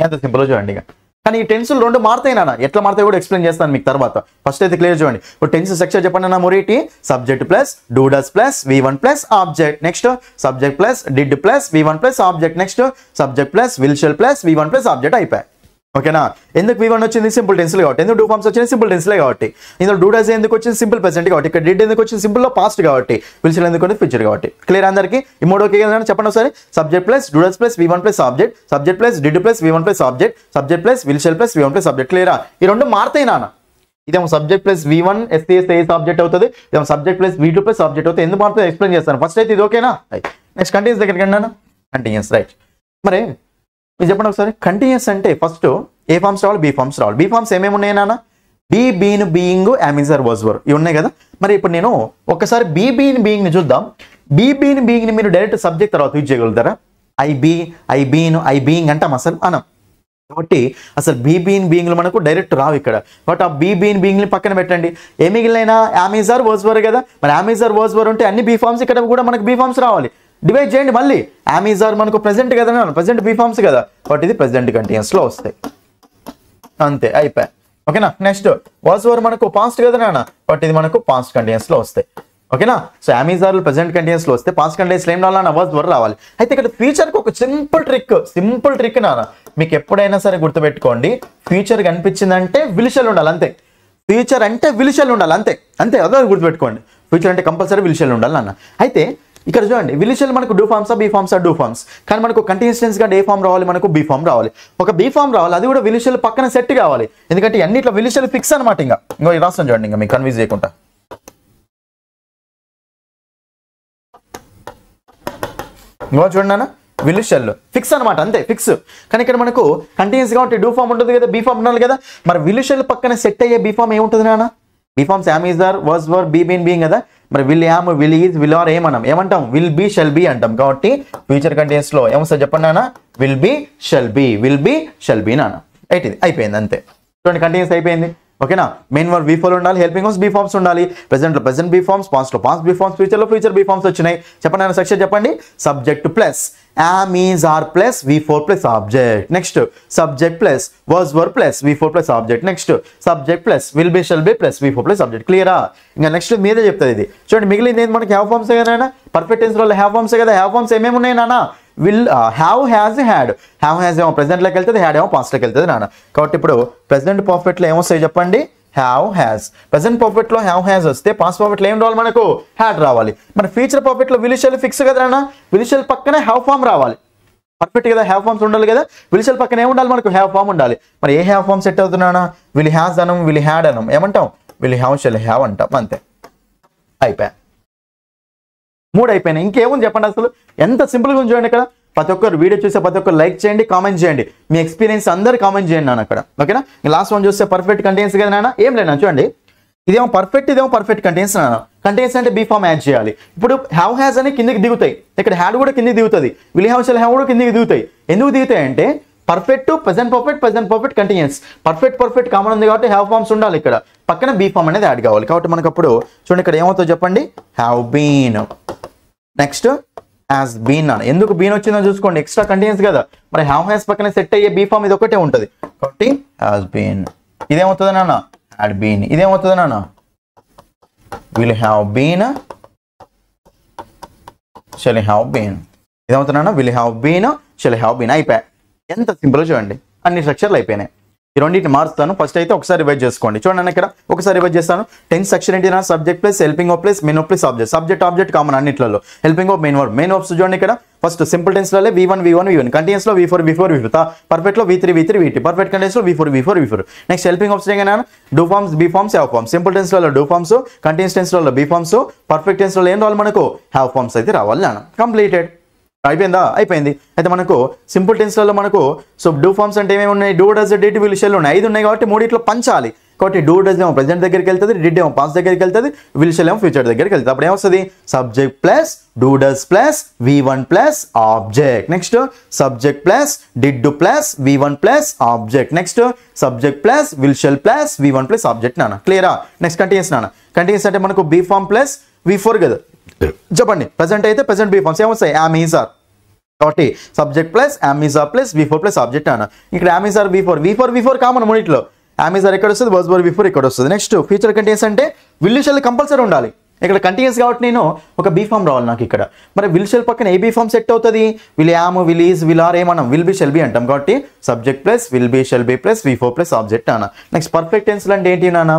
ఎంత సింపుల్ చూడండి. ఇక కానీ ఈ టెన్సులు 2 మారుతాయి నాన్న, ఎట్లా మారుతాయి కూడా ఎక్స్ప్లెయిన్ చేస్తాను మీకు తర్వాత. ఫస్ట్ అయితే క్లియర్ చూడండి. ఇప్పుడు టెన్స్ స్ట్రక్చర్ చెప్పండి నా మూరేటి, subject plus do does plus V1 plus object, next subject plus did plus V1 plus object, next subject plus will shall plus V1 plus object, అయిపోయి, ఓకేనా. ఎందుకు V1 వచ్చింది సింపుల్ టెన్స్లే కాబట్టి, ఎందుకు డూ ఫార్మ్స్ వచ్చింది సింపుల్ టెన్స్లే కాబట్టి, ఇందులో డూ డస్ ఎందుకు వచ్చింది సింపుల్ ప్రెసెంట్ కాబట్టి, ఇక్కడ డిడ్ ఎందుకు వచ్చింది సింపుల్ లో పాస్ట్ కాబట్టి, విల్ షెల్ ఎందుకు వచ్చింది ఫ్యూచర్ కాబట్టి. క్లియర్ అందరికి ఈ 3 ఓకే కదా, చెప్పండి ఒకసారి. Subject plus do does plus V1 plus object, subject plus did plus V1 plus object, subject plus will shall plus V1 plus object. క్లియరా, ఈ 2 మారుతాయి నాన్న. ఇదేమో subject plus V1 STS object అవుతుంది, ఇదేమో subject plus V2 plus object అవుతుంది. ఎందుకు మారుతుంది ఎక్స్ప్లెయిన్ చేస్తాను. ఫస్ట్ అయితే ఇది ఓకేనా, నెక్స్ట్ కంటిన్యూస్ దగ్గరికి అన్నాను, కంటిన్యూస్ రైట్. మరి మీరు చెప్పండి ఒకసారి, కంటిన్యూస్ అంటే ఫస్ట్ ఏ ఫార్మ్స్ రావాలి, బీ ఫార్మ్స్ రావాలి. బీ ఫార్మ్స్ ఏమేమి ఉన్నాయి నాన్న, be been being am is are was were, ఇవి ఉన్నాయి కదా. మరి ఇప్పుడు నేను ఒకసారి బీ బీన్ బీయింగ్ ని చూద్దాం. బీ బీన్ బీయింగ్ ని మీరు డైరెక్ట్ సబ్జెక్ట్ తర్వాత యూజ్ చేయగలుగుతారా, ఐ బీయింగ్ అంటాం అసలు అనం. కాబట్టి అసలు బీ బీన్ బీయింగ్ మనకు డైరెక్ట్ రావు ఇక్కడ. బట్ ఆ బీ బీన్ బీయింగ్ ని పక్కన పెట్టండి, ఏ మిగిలిన యామిజర్ వాజ్ వర్ కదా. మరి యామిజర్ వాజ్ వర్ ఉంటే అన్ని బీ ఫార్మ్స్ ఇక్కడ కూడా మనకు బీ ఫార్మ్స్ రావాలి. డివైడ్ చేయండి మళ్ళీ, యామిజర్ మనకు ప్రెసెంట్ కదా, ప్రెసెంట్ బీ ఫార్మ్స్ కదా, బట్ ఇది ప్రెసెంట్ కంటిన్యూస్ లో వస్తాయి అంతే, అయిపోయి, ఓకేనా. నెక్స్ట్ వాజ్ వర్ మనకు పాస్ట్ కదా నాన్న, బట్ ఇది మనకు పాస్ట్ కంటిన్యూస్ లో వస్తాయి, ఓకేనా. సో యామిజార్లు ప్రెసెంట్ కంటిన్యూస్ లో వస్తే పాస్ట్ కంటిన్యూస్ లో ఏం రావాలన్నా వాజ్ వర్ రావాలి. అయితే ఇక్కడ ఫ్యూచర్ కి ఒక సింపుల్ ట్రిక్ నాన్న, మీకు ఎప్పుడైనా సరే గుర్తుపెట్టుకోండి, ఫ్యూచర్ కనిపించిందంటే విల్ షెల్ ఉండాలి అంతే. ఫ్యూచర్ అంటే విల్ షెల్ ఉండాలి అంతే, అదే గుర్తుపెట్టుకోండి. ఫ్యూచర్ అంటే కంపల్సరీ విల్ షెల్ ఉండాలి నాన్న. అయితే ఇక్కడ చూడండి, విల్ షెల్ మనకు డూ ఫార్మ్సా బీ ఫార్మ్సా, డూ ఫార్మ్స్. కానీ మనకు కంటిన్యూస్ టెన్స్ గా ఏ ఫార్మ్ రావాలి, మనకు బీ ఫార్మ్ రావాలి. ఒక బీ ఫార్మ్ రావాలి, అది కూడా విల్ షెల్ పక్కన సెట్ కావాలి. ఎందుకంటే అన్నిట్లో విల్ షెల్ ఫిక్స్ అనమాట. ఇంకో రాస్తాం చూడండి, ఇంకా మీకు కన్ఫ్యూజ్ చేయకుండా. ఇంకో చూడండి నాన్న, విల్ షెల్ ఫిక్స్ అనమాట అంతే, ఫిక్స్. కానీ ఇక్కడ మనకు కంటిన్యూస్ గా ఉంటే డూ ఫార్మ్ ఉంటుంది కదా, బీ ఫార్మ్ ఉండాలి కదా. మరి విల్ షెల్ పక్కన సెట్ అయ్యే బీ ఫార్మ్ ఏముంటుంది నాన్న, be forms am is are was were be been being కదా. మరి will am will is will are ఏమంటాం విల్ బీ షెల్ బీ అంటాం. కాబట్టి ఫ్యూచర్ కంటిన్యూస్ లో ఏమొస్తుంది చెప్పండి నాన్న, విల్ బీ షెల్ బీ నాన్న. రైట్, ఇది అయిపోయింది అంతే. చూడండి కంటిన్యూస్ అయిపోయింది, ఓకేనా. మెయిన్ వర్బ్ V4 ఉండాలి, హెల్పింగ్ వర్బ్స్ బీ ఫార్మ్స్ ఉండాలి, ప్రెసెంట్ లో ప్రెసెంట్ బీ ఫార్మ్స్, పాస్ట్ లో పాస్ట్ బీ ఫార్మ్స్, ఫ్యూచర్ లో ఫ్యూచర్ బీ ఫార్మ్స్ వచ్చినాయి. చెప్పండి నాన్న సెక్షన్ చెప్పండి. Subject plus am is are plus V4 plus object, next subject plus was were plus V4 plus object, next subject plus will be shall be plus V4 plus object. క్లియరా? ఇంకా next మీదే చెప్తుంది ఇది. చూడండి మిగిలింది ఏంటి మనకి హ్యావ్ ఫార్మ్స్ కదా, పర్ఫెక్ట్ టెన్స్ లో హ్యావ్ ఫార్మ్స్ కదా. హ్యావ్ ఫార్మ్స్ ఏమేమి ఉన్నాయి నాన్న, will have has had. Have has ఏమో ప్రెసెంట్ లోకి వెళ్తుంది, హ్యాడ్ ఏమో పాస్ట్ లోకి వెళ్తుంది నాన్న. కాబట్టి ఇప్పుడు ప్రెసెంట్ పర్ఫెక్ట్ లో ఏమొస్తాయి చెప్పండి, హ్యావ్ హ్యాజ్. ప్రెసెంట్ పర్ఫెక్ట్ లో హ్యావ్ హ్యాజ్ వస్తే పాస్ట్ పర్ఫెక్ట్ లో ఏం రావాలి మనకు, హ్యాడ్ రావాలి. మరి ఫ్యూచర్ పర్ఫెక్ట్ లో విల్ షెల్ ఫిక్స్ కదా నాన్న, విల్ షెల్ పక్కనే హ్యావ్ ఫార్మ్ రావాలి. పర్ఫెక్ట్ కదా, హ్యావ్ ఫార్మ్స్ ఉండాలి కదా. విల్ షెల్ పక్కన ఏముండాలి మనకు, హ్యావ్ ఫార్మ్ ఉండాలి. మరి ఏ హ్యావ్ ఫార్మ్ సెట్ అవుతున్నానా, విల్ హ్యాజ్ అనం, విల్ హ్యాడ్ అనం, ఏమంటాం విల్ హ్యావ్ షెల్ హ్యావ్ అంటాం అంతే, అయిపోయా. 3 అయిపోయినాయి. ఇంకేముంది చెప్పండి, అసలు ఎంత సింపుల్గా ఉంది చూడండి. ఇక్కడ ప్రతి ఒక్కరు వీడియో చూస్తే ప్రతి ఒక్కరు లైక్ చేయండి, కామెంట్ చేయండి, మీ ఎక్స్పీరియన్స్ అందరు కామెంట్ చేయండి నాన్న అక్కడ, ఓకేనా. లాస్ట్ వన్ చూస్తే పర్ఫెక్ట్ కంటిన్యూస్ కదా నాన్న, ఏం లేదు చూడండి. ఇదేమో పర్ఫెక్ట్, ఇదేమో పర్ఫెక్ట్ కంటిన్యూస్ అన్నాను. కంటిన్యూస్ అంటే బీ ఫామ్ యాడ్ చేయాలి. ఇప్పుడు హ్యావ్ హ్యాస్ అని కిందికి దిగుతాయి, ఇక్కడ హ్యాడ్ కూడా కిందికి దిగుతుంది, విల్ హ్యావ్ షల్ హ్యావ్ కూడా కిందికి దిగుతాయి. ఎందుకు దిగుతాయి అంటే perfect, present perfect continuous. Perfect common ఉంది కాబట్టి హ్యావ్ ఫామ్స్ ఉండాలి, ఇక్కడ పక్కన బీ ఫామ్ అనేది యాడ్ కావాలి. కాబట్టి మనకు అప్పుడు చూడండి ఇక్కడ ఏమవుతుందో చెప్పండి, have been. Next has been అన్న. ఎందుకు బీన్ వచ్చిందో చూసుకోండి, ఎక్స్ట్రా కంటిన్యూస్ కదా, మరి హ్యావ్ హ్యాస్ పక్కన సెట్ అయ్యే బీ ఫామ్ ఇది ఒకటే ఉంటుంది కాబట్టి హ్యాస్ బీన్. ఇదేమవుతుంది నాన్న, హ్యాడ్ బీన్. ఇదేమవుతుంది నాన్న, will have been, shall have been. ఇదేమవుతుంది నాన్న, will have been, shall have been. అయిపోయా. ఎంత సింపుల్ చూడండి, అన్ని స్ట్రక్చర్లు అయిపోయినాయి. ఈ రెండింటిని మారుస్తాను. ఫస్ట్ అయితే ఒకసారి రివైజ్ చేసుకోండి. చూడండి ఇక్కడ ఒకసారి రివైజ్ చేస్తాను. 10th సెక్షన్ ఏంటి నా, subject plus helping verb plus main verb plus object. Subject object common అన్నిట్లలో, helping verb main verb. Main verbs చూడండి ఇక్కడ ఫస్ట్ సింపుల్ టెన్స్ లో V1 కంటిన్యూస్ లో V4 పర్ఫెక్ట్ లో V3 VT, పర్ఫెక్ట్ కంటిన్యూస్ లో V4. Next helping verbs ఏంటంటే do forms, be forms, have forms. Simple tense లో do forms, continuous tense లో be forms, perfect tense లో ఏం రావాలి మనకు, హ్యావ్ ఫార్మ్స్ అయితే రావాలి నాన్న. కంప్లీటెడ్. అయిపోయిందా, అయిపోయింది. అయితే మనకు సింపుల్ టెన్స్లలో మనకు సో డూ ఫార్మ్స్ అంటే ఏమేమి ఉన్నాయి, do does did will shall ఉన్నాయి. 5 ఉన్నాయి కాబట్టి మూడిట్లో పంచాలి. కాబట్టి డూ డస్ ఏమో ప్రెజెంట్ దగ్గరికి వెళ్తుంది, డిడ్ ఏమో పాస్ట్ దగ్గరికి వెళ్తుంది, విల్ షెల్ ఏమో ఫ్యూచర్ దగ్గరికి వెళ్తుంది. అప్పుడు ఏమొస్తుంది, subject plus do does plus V1 plus object. Next subject plus did plus V1 plus object. Next subject plus will shall plus V1 plus object నాన్న. క్లియరా? నెక్స్ట్ కంటిన్యూస్ నాన్న. కంటిన్యూస్ అంటే మనకు బీ ఫార్మ్ ప్లస్ V4 కదా, చెప్పండి. Present అయితే present be forms ఏమొస్తాయి, am is are. కాబట్టి subject plus am is are plus V4 plus object అన్న. ఇక్కడ am is are V4 common మూడిట్లో. యామ్ ఈజ్ ఆర్ ఎక్కడ వస్తుంది, వర్స్ బై V4 ఇక్కడ వస్తుంది. నెక్స్ట్ ఫ్యూచర్ కంటిన్యూస్ అంటే విల్ షెల్ కంపల్సరీ ఉండాలి. ఇక్కడ కంటిన్యూస్ కాబట్టి నేను ఒక బీ ఫామ్ రావాలి నాకు ఇక్కడ. మరి విల్ షెల్ పక్కన ఏ బీ ఫామ్ సెట్ అవుతుంది, will am, will is, will are ఏమన్నాం, విల్ బి షెల్ బి అంటాం. కాబట్టి subject plus will be shall be plus V4 plus object అన్న. నెక్స్ట్ పర్ఫెక్ట్ టెన్స్ అంటే ఏంటి నాన్న,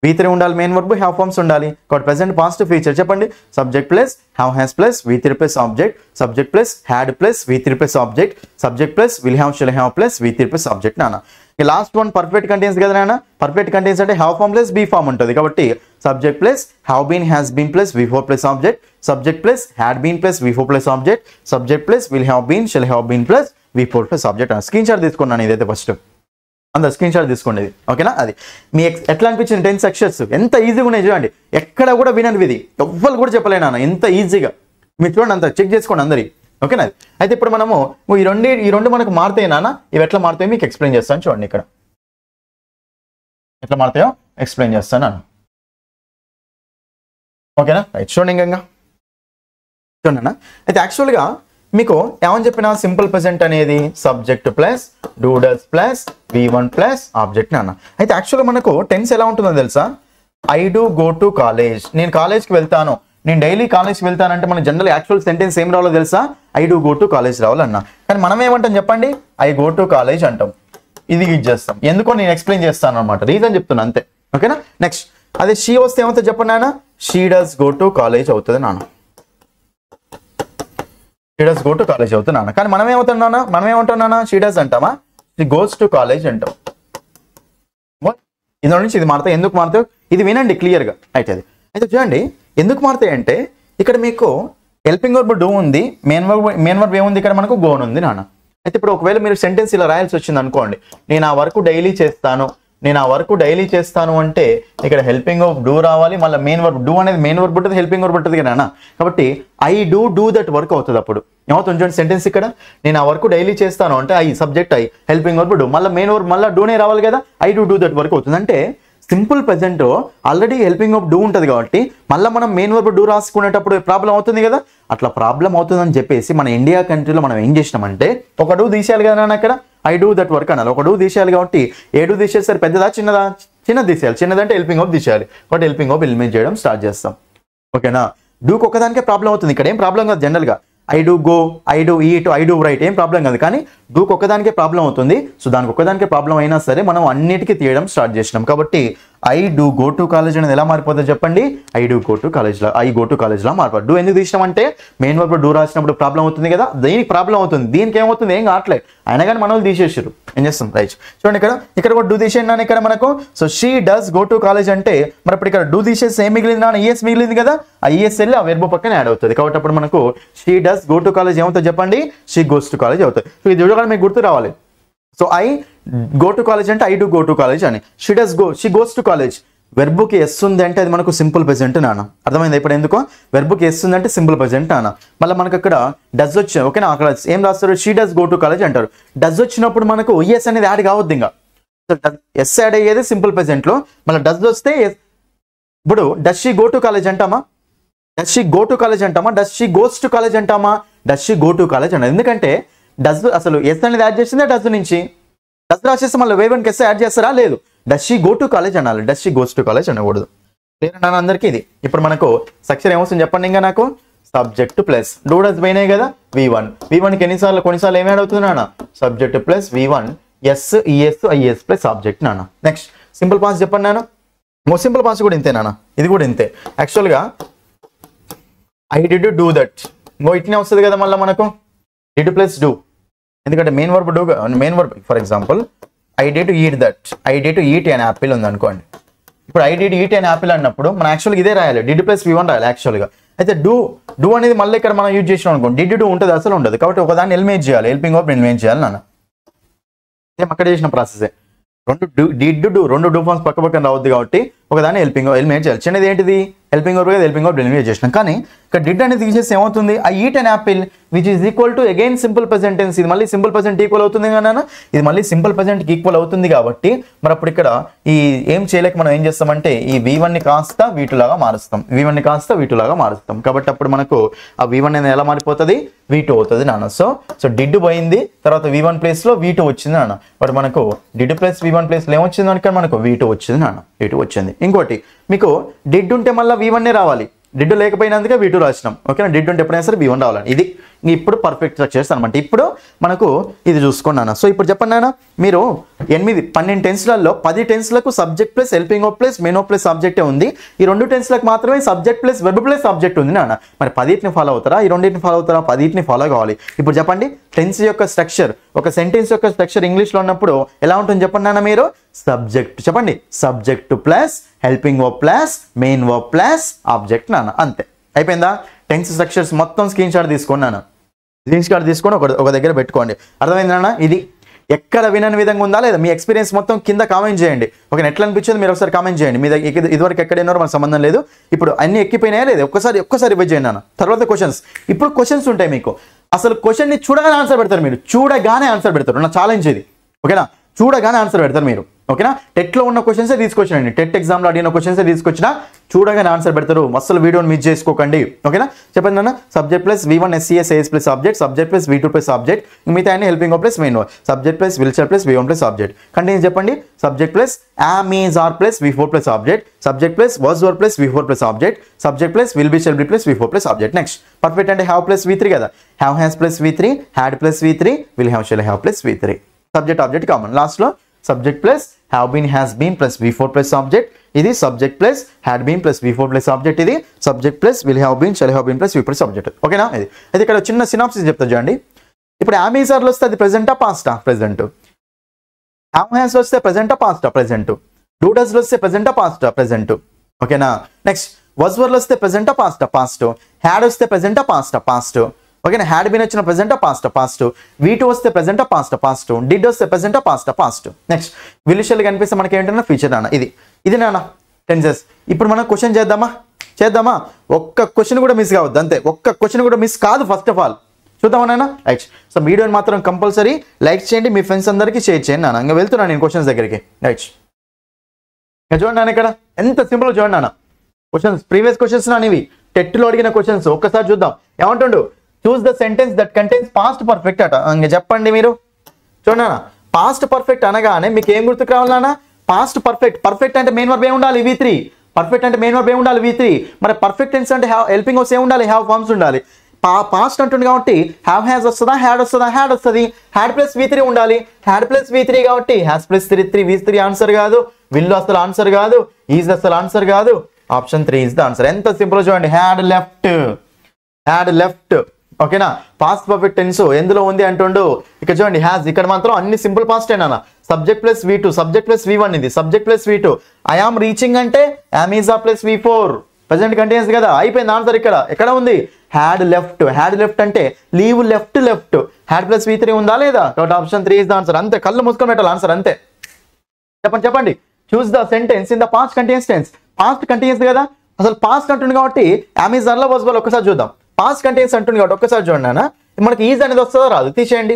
V3 ఉండాలి, మెయిన్ వర్బ్, హ్యావ్ ఫార్మ్స్ ఉండాలి. కాబట్టి ప్రెజెంట్ పాస్ట్ ఫ్యూచర్ చెప్పండి. Subject plus have has plus V3 plus object, subject plus had plus V3 plus object, subject plus will have shall have plus V3 plus object నాన్న. ఈ last one perfect continuous కదా నాన్న. Perfect continuous అంటే have form plus be form ఉంటుంది. కాబట్టి subject plus have been has been plus V4 plus object, subject plus had been plus V4 plus object, subject plus will have been shall have been plus V4 plus object అన్న. Screen shot తీసుకున్నాను ఇదైతే first, అందరు screen shot తీసుకోండి. ఓకేనా? అది మీ ఎట్లా అనిపించింది 10 sections ఎంత ఈజీగా ఉన్నాయి చూడండి. ఎక్కడ కూడా వినని విధి ఎవ్వరు కూడా చెప్పలేనా ఎంత ఈజీగా. మీరు చూడండి, అంత చెక్ చేసుకోండి అందరి. ఓకేనా? అయితే ఇప్పుడు మనము ఈ రెండు మనకు మారుతాయి నాన్న. ఇవి ఎట్లా మారుతాయో మీకు ఎక్స్ప్లెయిన్ చేస్తాను. చూడండి ఇక్కడ ఎట్లా మారుతాయో ఎక్స్ప్లెయిన్ చేస్తాను. ఓకేనా? రైట్. చూడండి ఇంకా చూడండి అన్న. అయితే యాక్చువల్గా మీకు ఏమని చెప్పిన, సింపుల్ ప్రెజెంట్ అనేది subject plus do does plus V1 plus object అన్న. అయితే యాక్చువల్గా మనకు టెన్స్ ఎలా ఉంటుందో తెలుసా, I do go to college. నేను కాలేజ్కి వెళ్తాను, నేను డైలీ కాలేజ్కి వెళ్తానంటే మన జనరల్ యాక్చువల్ సెంటెన్స్ ఏం రావాలో తెలుసా, I do go to college రావాలన్నా. కానీ మనం ఏమంటాం చెప్పండి, ఐ గో టు కాలేజ్ అంటాం. ఇది యూజ్ చేస్తాం. ఎందుకో నేను ఎక్స్ప్లెయిన్ చేస్తాను అనమాట, రీజన్ చెప్తున్నా అంతే. ఓకేనా? నెక్స్ట్ అదే షీ వస్తే ఏమవుతుంది చెప్పండి నాన్న, she does go to college అవుతుంది నాన్న. She does go to college అవుతుంది నాన్న. కానీ మనం ఏమంటాం నాన్న, షీ డస్ అంటామా, షీ గోస్ టు కాలేజ్ అంటాం. ఇందులో నుంచి ఇది మారుతాయి. ఎందుకు మారుతాయి ఇది వినండి క్లియర్గా. అయితే చూడండి ఎందుకు మారుతాయి అంటే ఇక్కడ మీకు హెల్పింగ్ వర్బ్ డూ ఉంది, మెయిన్ వర్బ్ ఏముంది ఇక్కడ మనకు గోన్ ఉంది నాన్న. అయితే ఇప్పుడు ఒకవేళ మీరు సెంటెన్స్ ఇలా రాయాల్సి వచ్చింది అనుకోండి, నేను ఆ వర్క్ డైలీ చేస్తాను అంటే ఇక్కడ హెల్పింగ్ వర్బ్ డూ రావాలి, మళ్ళీ మెయిన్ వర్బ్ డూ అనేది మెయిన్ వర్బ్ ఉంటుంది, హెల్పింగ్ వర్బ్ ఉంటుంది కదా. కాబట్టి ఐ డూ దట్ వర్క్ అవుతుంది. అప్పుడు ఏమవుతుంది చూడండి సెంటెన్స్ ఇక్కడ, నేను ఆ వర్క్ డైలీ చేస్తాను అంటే I subject I, helping verb do, మళ్ళీ మెయిన్ వర్బ్ మళ్ళీ డూనే రావాలి కదా, ఐ డూ దట్ వర్క్ అవుతుంది. అంటే simple present already helping verb do ఉంటుంది కాబట్టి మళ్ళీ మనం మెయిన్ వర్బ్ డూ రాసుకునేటప్పుడు ప్రాబ్లం అవుతుంది కదా. అట్లా ప్రాబ్లం అవుతుందని చెప్పేసి మన ఇండియా కంట్రీలో మనం ఏం చేసినామంటే ఒక డూ తీసేయాలి కదా నాన్న. అక్కడ ఐ డూ దట్ వర్క్ అనాలి. ఒక డూ తీసేయాలి కాబట్టి ఏ డూ తీసేస్తారు, పెద్దదా చిన్నదా, చిన్నది తీసేయాలి. చిన్నదంటే హెల్పింగ్ వర్బ్ తీసేయాలి. కాబట్టి హెల్పింగ్ వర్బ్ ఎలిమినేట్ చేయడం స్టార్ట్ చేస్తాం. ఓకేనా? డూకి ఒక్కదానికే ప్రాబ్లం అవుతుంది. ఇక్కడ ఏం ప్రాబ్లం కాదు జనరల్గా, I do go, I do eat, I do right ఏం ప్రాబ్లం కాదు. కానీ డూకి ఒక్కదానికే ప్రాబ్లం అవుతుంది. సో దానికి ఒక్కదానికే ప్రాబ్లం అయినా సరే మనం అన్నిటికీ తీయడం స్టార్ట్ చేసినాం. కాబట్టి I do go to college అనేది ఎలా మారిపోతుంది చెప్పండి, ఐ గో టు కాలేజ్లా మారిపోతుంది. డూ ఎందుకు తీసినాం అంటే మెయిన్ వర్బ్ డూ రాసినప్పుడు ప్రాబ్లం అవుతుంది కదా, దీనికి ప్రాబ్లం అవుతుంది. దీనికి ఏమవుతుంది, ఏం కావట్లేదు, అయినా కానీ మనం తీసేసారు. ఏం చేస్తాం, రైట్. చూడండి ఇక్కడ కూడా డూ తీసేయండి ఇక్కడ మనకు. So she does go to college అంటే మరి ఇప్పుడు ఇక్కడ డూ తీసేసి ఏం మిగిలింది నాన్న, ఈఎస్ మిగిలింది కదా. ఆ ఈఎస్ వెళ్ళి ఆ వెర్బ్ పక్కన యాడ్ అవుతుంది. కాబట్టి అప్పుడు మనకు she does go to college ఏమవుతుంది చెప్పండి, షీ గోస్ టు కాలేజ్ అవుతుంది. సో ఇది చూడగానే మీకు గుర్తు రావాలి. So I go to college అంటే I do go to college అని, షీ గోస్ టు కాలేజ్. వెర్బుకి ఎస్ ఉంది అంటే అది మనకు సింపుల్ ప్రెజెంట్ నాన్న. అర్థమైంది ఇప్పుడు ఎందుకో వెర్బుకి ఎస్ ఉంది అంటే సింపుల్ ప్రెజెంట్ నాన్న. మళ్ళీ మనకు అక్కడ డస్ వచ్చాయి ఓకేనా. అక్కడ ఏం రాస్తారు, she does go to college అంటారు. డస్ వచ్చినప్పుడు మనకు ఎస్ అనేది యాడ్ కావద్దు, ఇంకా ఎస్ యాడ్ అయ్యేది సింపుల్ ప్రెజెంట్లో. మళ్ళీ డస్ వస్తే ఇప్పుడు does she go to college అంటామా, does she go to college అంటామా, does she goes to college అంటామా, does she go to college అంటారు. ఎందుకంటే డస్ అసలు ఎస్ అనేది యాడ్ చేసిందే డస్ నుంచి. డస్ రాసేస్తే మళ్ళీ వేవన్కి ఎస్ యాడ్ చేస్తారా, లేదు. Does she go to college అనాలి, does she goes to college అనకూడదు. క్లియర్ అందరికీ ఇది. ఇప్పుడు మనకు స్ట్రక్చర్ ఏమొస్తుంది చెప్పండి, ఇంకా నాకు సబ్జెక్ట్ ప్లస్ డూ డస్ పోయినాయి కదా, V1. V1కి కొన్నిసార్లు ఏమి యాడ్ అవుతుంది నాన్న, subject plus V1 S ES IS plus object నాన్న. నెక్స్ట్ సింపుల్ పాస్ చెప్పండి నాన్న. సింపుల్ పాస్ కూడా ఇంతే నాన్న, ఇది కూడా ఇంతే. యాక్చువల్గా ఐ డిడ్ డూ దట్ ఇట్నే వస్తుంది కదా మళ్ళీ మనకు డిడ్ ప్లస్ డూ. ఎందుకంటే main verb do, main verb for example I did eat that, I did eat an Apple ఉంది అనుకోండి. ఇప్పుడు I did eat an Apple అన్నప్పుడు మనం యాక్చువల్గా ఇదే రాయాలి, డిడ్ ప్లస్ V1 రాయాలి యాక్చువల్గా. అయితే డూ అనేది మళ్ళీ ఇక్కడ మనం యూజ్ చేసినాం అనుకోండి, డిడ్ డూ ఉంటుంది అసలు ఉండదు. కాబట్టి ఒకదాన్ని ఎలిమినేట్ చేయాలి, హెల్పింగ్ వర్బ్ ఎలిమినేట్ చేయాలి నాన్న. సేమ్ అక్కడ చేసిన ప్రాసెసే. రెండు డూ ఫార్మ్స్ పక్క పక్కన రావద్దు కాబట్టి ఒకదాన్ని ఎలిమినేట్ చేయాలి. చిన్నది ఏంటిది, హెల్పింగ్ వర్బ్ కదా, హెల్పింగ్ వర్బ్ ఎలిమినేట్ చేసినాం. కానీ ఇక్కడ డిడ్ అనేది తీసేసి ఏమవుతుంది, I eat an apple which is equal to again simple present tense. ఇది మళ్ళీ సింపుల్ ప్రెజెంట్ ఈక్వల్ అవుతుంది కదా, ఇది మళ్ళీ సింపుల్ ప్రెజెంట్కి ఈక్వల్ అవుతుంది. కాబట్టి మరి అప్పుడు ఇక్కడ ఈ ఏం చేయలేక మనం ఏం చేస్తామంటే ఈ V1ని కాస్త V2 లాగా మారుస్తాం, V1ని కాస్త V2 లాగా మారుస్తాం. కాబట్టి అప్పుడు మనకు ఆ V1 అనేది ఎలా మారిపోతుంది, V2 అవుతుంది నాన్న. సో డిడ్ పోయింది, తర్వాత V1 ప్లేస్లో V2 వచ్చింది నాన్న. బట్ మనకు డిడ్ ప్లస్ V1 ప్లేస్లో ఏమొచ్చింది అనుకోండి, మనకు V2 వచ్చింది నాన్న, V2 వచ్చింది. ఇంకోటి మీకు డిడ్ ఉంటే మళ్ళీ V1 రావాలి, డిడ్ లేకపోయినందుకే V2 రాసినాం ఓకేనా. డిడ్ ఉంటే ఎప్పుడైనా సరే V1 రావాలి. ఇది ఇప్పుడు పర్ఫెక్ట్ స్ట్రక్చర్స్ అనమాట. ఇప్పుడు మనకు ఇది చూసుకున్నాను. సో ఇప్పుడు చెప్పండి నాన్న, మీరు 12 టెన్స్లలో 10 టెన్స్లకు subject plus helping verb plus main verb plus సబ్జెక్టే ఉంది. ఈ 2 టెన్స్లకు మాత్రమే subject plus verb plus subject ఉంది నాన్న. మరి 10ని ఫాలో అవుతారా, ఈ 2ని ఫాలో అవుతారా, 10ని ఫాలో కావాలి. ఇప్పుడు చెప్పండి టెన్స్ యొక్క స్ట్రక్చర్, ఒక సెంటెన్స్ యొక్క స్ట్రక్చర్ ఇంగ్లీష్లో ఉన్నప్పుడు ఎలా ఉంటుంది చెప్పండి నాన్న మీరు. సబ్జెక్ట్ చెప్పండి, subject plus helping verb plus main verb plus object నాన్న. అంతే అయిపోయిందా. టెన్స్ స్ట్రక్చర్స్ మొత్తం స్క్రీన్ షాట్ తీసుకున్నాను, స్క్రీన్ షాట్ తీసుకొని ఒక దగ్గర పెట్టుకోండి. అర్థమైంది నాన్న. ఇది ఎక్కడ వినని విధంగా ఉందా లేదా, మీ ఎక్స్పీరియన్స్ మొత్తం కింద కామెంట్ చేయండి. ఒక ఎట్లా అనిపించింది మీరు ఒకసారి కామెంట్ చేయండి. మీ దగ్గర ఇదివరకు ఎక్కడైనారో మనకు సంబంధం లేదు, ఇప్పుడు అన్ని ఎక్కిపోయినాయా లేదు ఒక్కసారి రివైజ్ చేయండి నాన్న. తర్వాత క్వశ్చన్స్, ఇప్పుడు క్వశ్చన్స్ ఉంటాయి మీకు. అసలు క్వశ్చన్ని చూడగానే ఆన్సర్ పెడతారు మీరు, చూడగానే ఆన్సర్ పెడతారు. నా ఛాలెంజ్ ఇది ఓకేనా, చూడగానే ఆన్సర్ పెడతారు మీరు ఓకేనా. టెట్లో ఉన్న క్వశ్చన్సే తీసుకొచ్చినండి, టెట్ ఎగ్జామ్లో అడిగిన క్వశ్చన్సే తీసుకొచ్చినా చూడగానే ఆన్సర్ పెడతారు. అసలు వీడియోని మిస్ చేసుకోకండి ఓకేనా. చెప్పండి నాన్న. Subject plus V1 SES AS plus object, subject plus V2 plus object, మిగతా అన్ని helping verb plus main verb, subject plus will shall plus V1 plus object. Continue చెప్పండి. Subject plus am is are plus V4 plus object, subject plus was were plus V4 plus object, subject plus will be shall be plus V4 plus object. Next perfect అంటే have plus V3 కదా, have has plus V3, had plus V3, will have shall have plus V3. Subject object common. లాస్ట్లో subject plus have been has been plus V4 plus object, ఇది subject plus had been plus V4 plus object, ఇది subject plus will have been shall have been plus V4 plus object ఓకేనా. ఇది అయితే ఇక్కడ చిన్న synopsis చెప్తా చూడండి. ఇప్పుడు am is are లో వస్తే అది ప్రెజెంటా పాస్టా, ప్రెజెంట్. have has వస్తే ప్రెజెంటా పాస్టా, ప్రెజెంట్. do does లో వస్తే ప్రెజెంటా పాస్టా, ప్రెజెంట్ ఓకేనా. నెక్స్ట్ was were లో వస్తే ప్రెజెంటా పాస్టా, పాస్ట్. had వస్తే ప్రెజెంటా పాస్టా, పాస్ట్ ఓకేనా. హ్యాడ్ బీన్ వచ్చిన ప్రెజెంటా పాస్ట్, పాస్ట్. V2 వస్తే ప్రెజెంటా పాస్ట్, పాస్ట్. డిడ్ వస్తే ప్రెజెంటా పాస్ట్, పాస్ట్. నెక్స్ట్ విలిషల్ కనిపిస్తే మనకి ఏంటన్నా ఫ్యూచర్ నాన్న. ఇది నాన్న టెన్సెస్. ఇప్పుడు మనం క్వశ్చన్ చేద్దామా. ఒక్క క్వశ్చన్ కూడా మిస్ కావద్దు, అంతే. ఒక్క క్వశ్చన్ కూడా మిస్ కాదు ఫస్ట్ ఆఫ్ ఆల్. చూద్దామా నాన్న. రైట్. సో వీడియోని మాత్రం కంపల్సరీ లైక్ చేయండి, మీ ఫ్రెండ్స్ అందరికీ షేర్ చేయండి నాన్న. ఇంకా వెళ్తున్నాను నేను క్వశ్చన్స్ దగ్గరికి. రైట్. ఇంకా చూడండి నాన్న, ఇక్కడ ఎంత సింపుల్ చూడండి నాన్న. క్వశ్చన్స్ ప్రీవియస్ క్వశ్చన్స్ నాన్న ఇవి, టెట్లో అడిగిన క్వశ్చన్స్. ఒక్కసారి చూద్దాం. ఏమంటుండు, choose the sentence that contains past perfect అట. ఇంకా చెప్పండి మీరు. చూడండి పాస్ట్ పర్ఫెక్ట్ అనగానే మీకు ఏం గుర్తుకు రావాలి నాన్న, పాస్ట్ పర్ఫెక్ట్. పర్ఫెక్ట్ అంటే మెయిన్ వర్బ్ ఏం ఉండాలి, V3. పర్ఫెక్ట్ అంటే మెయిన్ వర్బ్ ఏం ఉండాలి, V3. మరి పర్ఫెక్ట్ టెన్స్ అంటే హెల్పింగ్ వర్బ్స్ ఏం ఉండాలి, హ్యావ్ ఫార్మ్స్ ఉండాలి. పాస్ట్ అంటుంది కాబట్టి హ్యావ్ హ్యాస్ వస్తుందా, హ్యాడ్ వస్తుందా, హ్యాడ్ వస్తుంది. హ్యాడ్ ప్లస్ V3 ఉండాలి, హ్యాడ్ ప్లస్ V3 కాబట్టి హ్యాస్ ప్లస్ 3 V3 ఆన్సర్ కాదు, విల్ అసలు ఆన్సర్ కాదు, ఈజ్ అసలు ఆన్సర్ కాదు. Option 3 is the answer. ఎంత సింపుల్ చూడండి. హ్యాడ్ లెఫ్ట్ ఓకేనా. పాస్ట్ పర్ఫెక్ట్ టెన్స్ ఎందులో ఉంది అంటుండు. ఇక్కడ చూడండి హ్యాస్, ఇక్కడ మాత్రం అన్ని సింపుల్ పాస్ట్ ఏనా. Subject plus V2, subject plus V1, ఇది subject plus V2. I am reaching అంటే am is are plus V4 present continuous కదా. అయిపోయింది ఆన్సర్. ఎక్కడ ఉంది, హ్యాడ్ లెఫ్ట్ అంటే leave left. Had plus V3 ఉందా లేదా, కాబట్టి ఆప్షన్ 3 ఇస్ ద ఆన్సర్. అంతే, కళ్ళు మూసుకొని పెట్టాలి ఆన్సర్. అంతే. చెప్పండి choose the sentence in the past continuous tense. Past continuous కదా, అసలు పాస్ట్ అంటుంది కాబట్టి అమెజాన్లో వాజ్ వెల్ ఒక్కసారి చూద్దాం. పాస్ట్ కంటిన్యూస్ అంటుంది కాబట్టి ఒక్కసారి చూడండి అన్న. మనకి ఈజ్ అనేది వస్తుందో రాదు, తీసేయండి.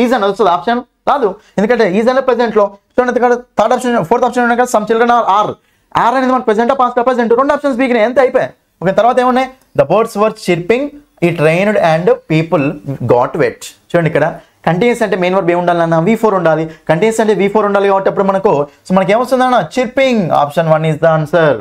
ఈజ్ అనేది వస్తుంది ఆప్షన్ రాదు, ఎందుకంటే ఈజ్ అనే ప్రెసెంట్లో చూడండి. థర్డ్ ఆప్షన్ ఫోర్త్ ఆప్షన్ ఉన్నాయి కదా, సమ్ చిల్డ్రన్ ఆర్ అనేది మన ప్రెసెంట్ పాస్ట్ ప్రెసెంట్ రెండు ఆప్షన్స్ పీకినాయి, ఎంత అయిపోయాయి. ఓకే, తర్వాత ఏమున్నాయి, the birds were chirping, it rained and people got wet. చూడండి ఇక్కడ కంటిన్యూస్ అంటే మెయిన్ వర్బ్ ఏముండాలన్నా V4 ఉండాలి. కంటిన్యూస్ అంటే V4 ఉండాలి కాబట్టి అప్పుడు మనకి ఏమొస్తుందన్న chirping. Option 1 is the answer.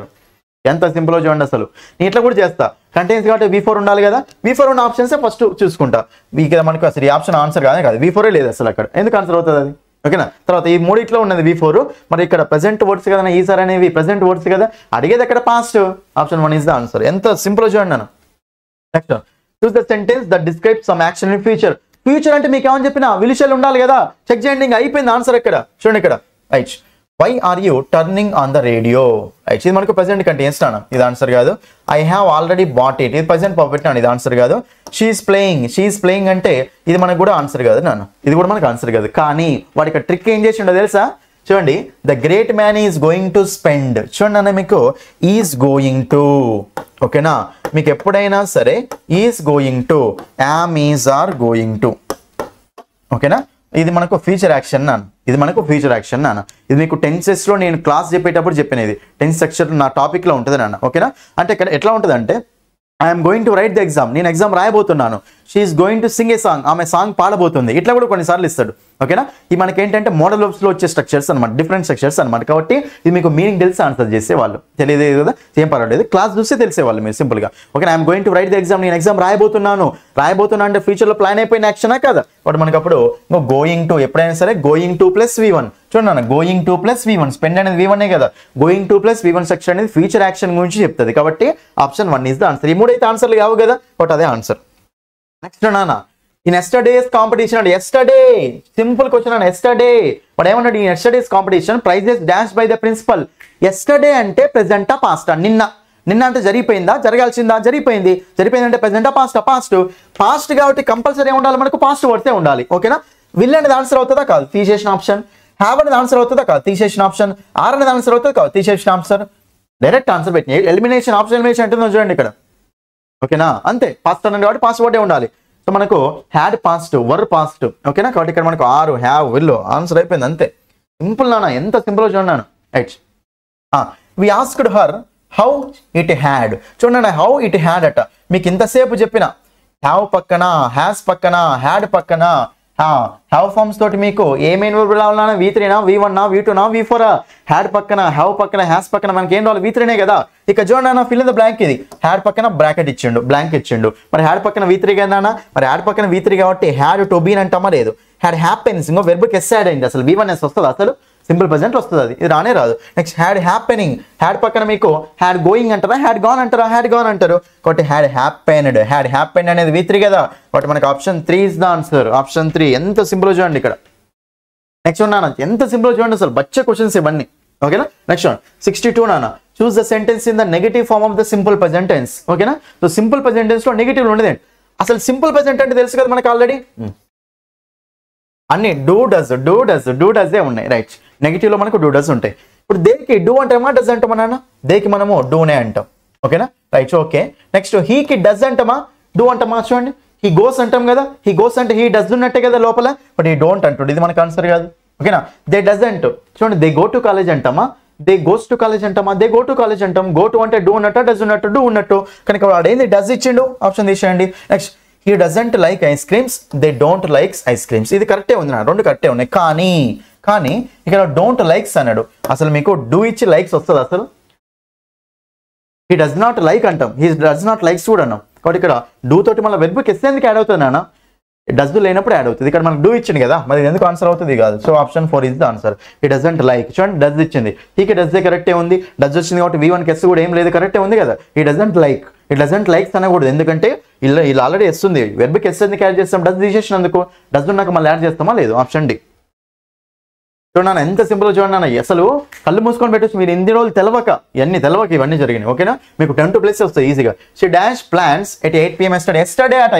ఎంత సింపుల్ చూడండి, అసలు నేను ఇట్లా కూడా చేస్తా. కంటిన్యూస్ కాబట్టి V4 ఉండాలి కదా, V4 ఉన్న ఆప్షన్స్ ఫస్ట్ చూసుకుంటా. ఇక్కడ మనకు అసలు ఈ ఆప్షన్ ఆన్సర్ కాదు, V4 లేదు అసలు అక్కడ, ఎందుకు ఆన్సర్ అవుతుంది అది. ఓకేనా, తర్వాత ఈ మూడిట్లో ఉన్నది V4, మరి ఇక్కడ ప్రెసెంట్ వర్డ్స్ కదా, ఈ సార్ అనేవి ప్రెసెంట్ వర్డ్స్ కదా, అడిగేది అక్కడ past. Option 1 is the answer. ఎంత సింపుల్ చూడండి నేను. Next, choose the sentence that describe some action in future. Future అంటే మీకు ఏమని చెప్పినా విలుషలు ఉండాలి కదా, చెక్ చేయండి. ఇంకా అయిపోయింది ఆన్సర్ ఇక్కడ. చూడండి ఇక్కడ right, why are you turning on the radio. Right, ఇది మనకు ప్రెసెంట్ కంటిన్యూస్ అన్న, ఇది ఆన్సర్ కాదు. I have already bought it, ఇది ప్రెసెంట్ పర్ఫెక్ట్ అన్న, ఇది ఆన్సర్ కాదు. షీఈస్ ప్లేయింగ్ అంటే ఇది మనకు కూడా ఆన్సర్ కాదు నాన్న, ఇది కూడా మనకు ఆన్సర్ కాదు. కానీ వాడి ఇక్కడ ట్రిక్ ఏం చేసి ఉండదు తెలుసా. చూడండి, the great man is going to spend. చూడండి అన్న, మీకు ఈజ్ గోయింగ్ టు, ఓకేనా, మీకు ఎప్పుడైనా సరే is going to, am is are going to, ఓకేనా, ఇది మనకు ఫ్యూచర్ యాక్షన్ నాన్న, ఇది మనకు ఫ్యూచర్ యాక్షన్ నాన్న. ఇది మీకు టెన్సెస్లో నేను క్లాస్ చెప్పేటప్పుడు చెప్పినది, టెన్స్ సెక్షన్ నా టాపిక్లో ఉంటుంది నాన్న. ఓకేనా, అంటే ఇక్కడ ఎట్లా ఉంటుంది అంటే, I'm going to write the exam, నేను ఎగ్జామ్ రాయబోతున్నాను. She is going to sing a song, ఆమె సాంగ్ పాడబోతుంది. ఇట్లా కూడా కొన్నిసార్లు ఇస్తాడు. ఓకేనా, ఇది మనకి ఏంటంటే మోడల్ వర్బ్స్లో వచ్చే స్ట్రక్చర్స్ అనమాట, డిఫరెంట్ స్ట్రక్చర్స్ అనమాట. కాబట్టి ఇది మీకు మీనింగ్ తెలిసి ఆన్సర్ చేసేవాళ్ళు, తెలియదు కదా, ఏం పర్వాలేదు, క్లాస్ చూస్తే తెలిసేవాళ్ళు మీరు సింపుల్గా. Okay, I'm going to write the exam, నేను ఎగ్జామ్ రాయబోతున్నాను అంటే ఫ్యూచర్లో ప్లాన్ అయిపోయిన యాక్షనా కదా. బట్ మనకు అప్పుడు గోయింగ్ టు, ఎప్పుడైనా సరే గోయింగ్ టు ప్లస్ V1. చూడండి, going to plus V1, spend అనేది V1 కదా, going to plus V1 section అనేది ఫ్యూచర్ యాక్షన్ గురించి చెప్తుంది. కాబట్టి ఆప్షన్ 1 ఈస్ ద ఆన్సర్. ఈ మూడైతే ఆన్సర్లు కావు కదా, బట్ అదే ఆన్సర్. నెక్స్ట్ నాన్న, ఇన్ ఎస్టర్డేస్ కాంపిటీషన్ అంటే ఎస్టర్డే, సింపుల్ క్వశ్చన్ అన్న. ఎస్టర్డే వాడు ఏమన్నాడు, ఈ yesterday's competition prizes dash by the principal. Yesterday అంటే ప్రెజెంటా పాస్టా, నిన్న అంటే జరిగిపోయిందా, జరగాల్సిందా, జరిగిపోయింది అంటే ప్రెజెంటా పాస్టా, పాస్ట్ కాబట్టి కంపల్సరీ ఉండాలి మనకు, పాస్ట్ వర్డ్సే ఉండాలి. ఓకేనా, విల్ అనేది ఆన్సర్ అవుతుందా కాదు, తీసేసిన ఆప్షన్. హ్యావ్ అనేది ఆన్సర్ అవుతుందా కాదు, తీసేసిన ఆప్షన్. ఆర్ అనేది ఆన్సర్ అవుతుంది కాదు, తీసేసిన ఆన్సర్. డైరెక్ట్ ఆన్సర్ పెట్టిన ఎలిమినేషన్, ఆప్షన్ ఎలిమినేషన్ అంటుందో చూడండి ఇక్కడ. ఓకేనా, అంతే, పాస్ట్ అన్నది కాబట్టి పాస్ట్ వర్డే ఉండాలి. సో మనకు హ్యాడ్ పాస్ట్, వర్ పాస్ట్. ఓకేనా, కాబట్టి ఇక్కడ మనకు ఆర్, హ్యావ్, విల్ ఆన్సర్ అయిపోయింది, అంతే సింపుల్ నాన్న. ఎంత సింపుల్ చూడండి. Right, we asked her how it had. చూడండి, హౌ ఇట్ హ్యాడ్ అట, మీకు ఇంతసేపు చెప్పిన హ్యావ్ పక్కన, హ్యాస్ పక్కన, హ్యాడ్ పక్కన, హ్యావ్ ఫార్మ్స్ తోటి మీకు ఏమేమి రావాలన్నా V3 నా, V1 నా, V2 నా, V4. హ్యాడ్ పక్కన, హ్యావ్ పక్కన, హ్యాస్ పక్కన మనకి ఏం రావాలి, V3 కదా. ఇక చూడండి అన్న, ఫిల్ ఇన్ ద బ్లాంక్. ఇది హ్యాడ్ పక్కన బ్రాకెట్ ఇచ్చిండు, బ్లాంక్ ఇచ్చిండు. మరి హ్యాడ్ పక్కన V3 కదా, మరి హ్యాడ్ పక్కన V3 కాబట్టి హ్యాడ్ టు బీన్ అంటామా లేదు. హ్యాడ్ హ్యాపెన్స్, ఇంకో వెర్బ్కి ఎస్ యాడ్ అయింది, అసలు V1S వస్తుంది, అసలు సింపుల్ ప్రెజెంట్ వస్తుంది, అది ఇది రానే రాదు. నెక్స్ట్ హ్యాడ్ హ్యాపెనింగ్, హ్యాడ్ పక్కన మీకు హ్యాడ్ గోయింగ్ అంటారా, హ్యాడ్ గాన్ అంటారా, హ్యాడ్ గాన్ అంటారు. కాబట్టి హ్యాడ్ హ్యాపెండ్ అనేది V3 కదా, కాబట్టి మనకి option 3 is the answer. Option 3 ఎంత సింపుల్ చూడండి ఇక్కడ. నెక్స్ట్ నాన్న, ఎంత సింపుల్ చూడండి, అసలు బచ్చ క్వశ్చన్స్ ఇవన్నీ. ఓకేనా, నెక్స్ట్ 62 నాన్న, choose the sentence in the negative form of the simple present tense. ఓకేనా, సో సింపుల్ ప్రెజెంట్ టెన్స్ లో నెగటివ్ ఉండదు. అసలు సింపుల్ ప్రెజెంట్ అంటే తెలుసు కదా మనకు ఆల్రెడీ, అన్ని డూ డస్ ఉన్నాయి. రైట్, నెగిటివ్ లో మనకు డూ డస్ ఉంటాయి. ఇప్పుడు దేనికి డూ అంటామా, డస్ అంటామా నాన్న, దేనికి మనము డూనే అంటాం. ఓకేనా, రైట్, ఓకే. నెక్స్ట్ హీకి డస్ అంటామా, డూ అంటామా. చూడండి, హీ గోస్ అంటాం కదా, హీ గోస్ అంటే హీ డస్ ఉన్నట్టే కదా లోపల, బట్ హీ డోంట్ అంటాడు, ఇది మనకు ఆన్సర్ కాదు. ఓకేనా, దే డజంట్. చూడండి, దే గో టు కాలేజ్ అంటామా, దే గోస్ టు కాలేజ్ అంటామా, దే గో టు కాలేజ్ అంటాం. గో టు అంటే డూ ఉన్నట్టు, డస్ ఉన్నట్టు, డూ ఉన్నట్టు, కనుక వాడు ఏంది డస్ ఇచ్చిండు, ఆప్షన్ తీసేయండి. Next he doesn't like ice creams, they don't likes ice creams. ఇది కరెక్టే ఉంది, రెండు కరెక్టే ఉన్నాయి. కానీ ఇక్కడ డోంట్ లైక్స్ అన్నాడు, అసలు మీకు డూ ఇచ్చి లైక్స్ వస్తుంది అసలు. హీ డస్ నాట్ లైక్ అంటాం, హీ డస్ నాట్ లైక్స్ కూడా అన్నాం. కాబట్టి ఇక్కడ డూ తోటి మళ్ళీ వెర్బ్కి ఎస్ ఎందుకు యాడ్ అవుతుంది నాన్న, డస్ లేనప్పుడు యాడ్ అవుతుంది. ఇక్కడ మనకు డూ ఇచ్చింది కదా, మరి ఎందుకు ఆన్సర్ అవుతుంది కాదు. So option 4 is the answer. He doesn't like. చూడండి, డస్ ఇచ్చింది, హీకి డస్ కరెక్టే ఉంది, డస్ వచ్చింది కాబట్టి V1 ఎస్ కూడా ఏం లేదు, కరెక్టే ఉంది కదా. హీ డజంట్ లైక్స్ అనకూడదు, ఎందుకంటే ఇలా ఆల్రెడీ ఎస్ ఉంది, వెర్బ్కి ఎస్ ఎందుకు యాడ్ చేస్తాం, డస్ తీసేసినందుకు. డస్ ఉన్నాక మళ్ళీ యాడ్ చేస్తామా లేదు, ఆప్షన్ డి. చూడన్నా, ఎంత సింపుల్ చూడన్నా, అసలు కళ్ళు మూసుకొని పెట్టచ్చు మీరు. ఎన్ని రోజులు తెలవక ఇవన్నీ జరిగినాయి. ఓకేనా, మీకు 10 to ప్లస్ వస్తాయి ఈజీగా. She dash plans at 8 PM yesterday అట.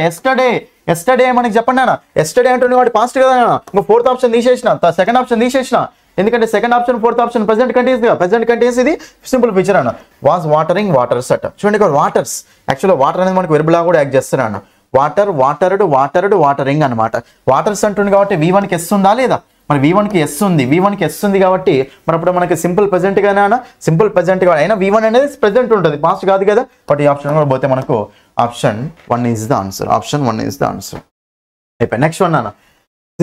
ఎస్టర్డే మనకి చెప్పండి అన్న, ఎస్టర్డే అంటుంది వాటి పాస్ట్ కదా. ఇంకా 4th ఆప్షన్ తీసేసిన, 2nd ఆప్షన్ తీసేసిన, ఎందుకంటే second option fourth option present continuous గా, ప్రెసెంట్ కంటిన్యూస్ ఇది సింపుల్ ఫీచర్ అన్న. వాస్ వాటరింగ్ వాటర్స్ అట. చూడండి ఇక్కడ వాటర్స్, యాక్చువల్గా వాటర్ అనేది మనకు వెర్బ్ లా కూడా యాక్ట్ చేస్తారు అన్న. వాటర్ వాటర్డ్ వాటర్డ్ వాటరింగ్ అనమాట. వాటర్స్ అంటుంది కాబట్టి V1 కి ఎస్ ఉందా లేదా, మరి V1 కి ఎస్ ఉంది, V1 కి ఎస్ ఉంది కాబట్టి మరి అప్పుడు మనకి సింపుల్ ప్రెసెంట్ గానే అన్న, సింపుల్ ప్రెసెంట్ గా అయినా V1 అనేది ప్రెసెంట్ ఉంటుంది, పాస్ట్ కాదు కదా. బట్ ఈ ఆప్షన్ కూడా పోతే మనకు option 1 is the answer. Option 1 is the answer. అయిపోయి నెక్స్ట్ వన్ అన్న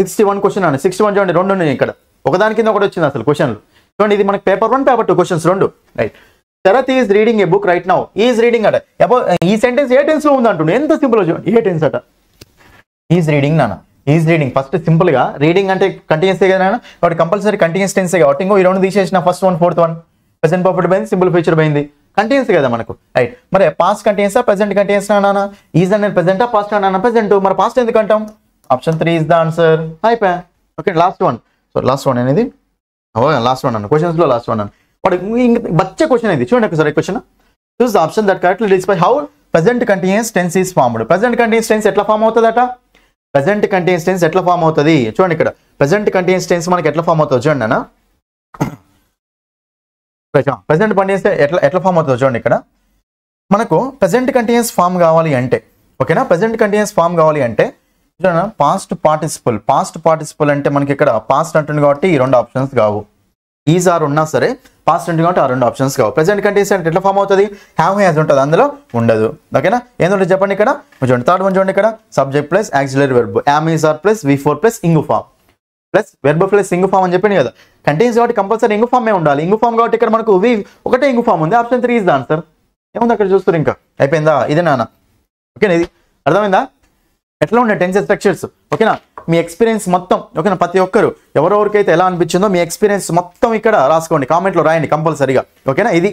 61 క్వశ్చన్ అన్న. 61 చూడండి, రెండు ఉన్నాయి ఇక్కడ, ఒకదాని కింద ఒకటి వచ్చింది అసలు క్వశ్చన్లు. చూడండి ఇది మనకి పేపర్ 1 పేపర్ 2 క్వశ్చన్స్ రెండు. Right, Sharath is reading a book right now. Is reading అట. ఈ సెంటెన్స్ ఏ టెన్స్ లో ఉంది అంటుండే, ఎంత సింపుల్ చూడండి, ఏ టెన్స్ అట. ఈజ్ రీడింగ్ నాన్న, ఈజ్ రీడింగ్ ఫస్ట్ సింపుల్ గా, రీడింగ్ అంటే కంటిన్యూస్ కదా కాబట్టి కంపల్సరీ కంటిన్యూస్ టెన్స్ కాబట్టి ఇంకో ఈ రెండు తీసేసిన first one fourth one present perfect పోయింది, సింపుల్ ఫ్యూచర్ పోయింది, కంటిన్యూస్ కదా మనకు. రైట్, మరి పాస్ట్ కంటిన్యూసా ప్రెసెంట్ కంటిన్యూస్ నాన్న, ఈజ్ అనేది ప్రెసెంటా పాస్ట్ అన్న, ప్రెసెంట్, మరి పాస్ట్ ఎందుకు అంటాం. Option 3 is the answer. అయిపోయా. Okay, last one. So last one అనేది లాస్ట్ వన్ అన్న, క్వశ్చన్స్ లో లాస్ట్ వన్ అన్న. వాడు బచ్చ క్వశ్చన్ ఇది చూడండి ఒకసారి question. Choose the option that correctly describe how present continuous tense is formed. Present continuous tense ఎట్లా ఫామ్ అవుతుందట, ప్రెసెంట్ కంటిన్యూస్ టెన్స్ ఎట్లా ఫామ్ అవుతుంది చూడండి. ఇక్కడ ప్రెసెంట్ కంటిన్యూస్ టెన్స్ మనకి ఎట్లా ఫామ్ అవుతుంది చూడండి అన్న. ప్రెసెంట్ కంటిన్యూస్ ఎట్లా ఫామ్ అవుతుందో చూడండి. ఇక్కడ మనకు ప్రెసెంట్ కంటిన్యూస్ ఫామ్ కావాలి అంటే, ఓకేనా, ప్రెసెంట్ కంటిన్యూస్ ఫామ్ కావాలి అంటే చూడండి, పాస్ట్ పార్టిసిపల్. పాస్ట్ పార్టిసిపల్ అంటే మనకి ఇక్కడ పాస్ట్ అంటుంది కాబట్టి ఈ రెండు ఆప్షన్స్ కావు. ఈజ్ ఆర్ ఉన్నా సరే పాస్ట్ ఉంటుంది కాబట్టి ఆ రెండు ఆప్షన్స్ కావు. ప్రెసెంట్ కంటిన్యూస్ అంటే ఎట్లా ఫామ్ అవుతుంది, హ్యావ్ హ్యాజ్ ఉంటుంది, అందులో ఉండదు. ఓకేనా, ఏంటంటే చెప్పండి ఇక్కడ చూడండి. థర్డ్ వన్ చూడండి, ఇక్కడ subject plus auxiliary verb, am is are plus V4 plus ing form plus verb plus ing form అని చెప్పింది కదా. కంటిన్యూస్ కాబట్టి కంపల్సరీ ఇంగు ఫామ్ ఉండాలి. ఇంగు ఫామ్ కాబట్టి ఇక్కడ మనకు ఒకటే ఇంగు ఫామ్ ఉంది. Option 3 is the answer. ఏముంది అక్కడ చూస్తారు, ఇంకా అయిపోయిందా, ఇదే నాన్న. ఓకేనా, ఇది అర్థమైందా ఎట్లా ఉండే టెన్సెస్ స్ట్రక్చర్స్. ఓకేనా, మీ ఎక్స్పీరియన్స్ మొత్తం, ఓకేనా, ప్రతి ఒక్కరు ఎవరెవరికైతే ఎలా అనిపించిందో మీ ఎక్స్పీరియన్స్ మొత్తం ఇక్కడ రాసుకోండి, కామెంట్లో రాయండి కంపల్సరీగా. ఓకేనా, ఇది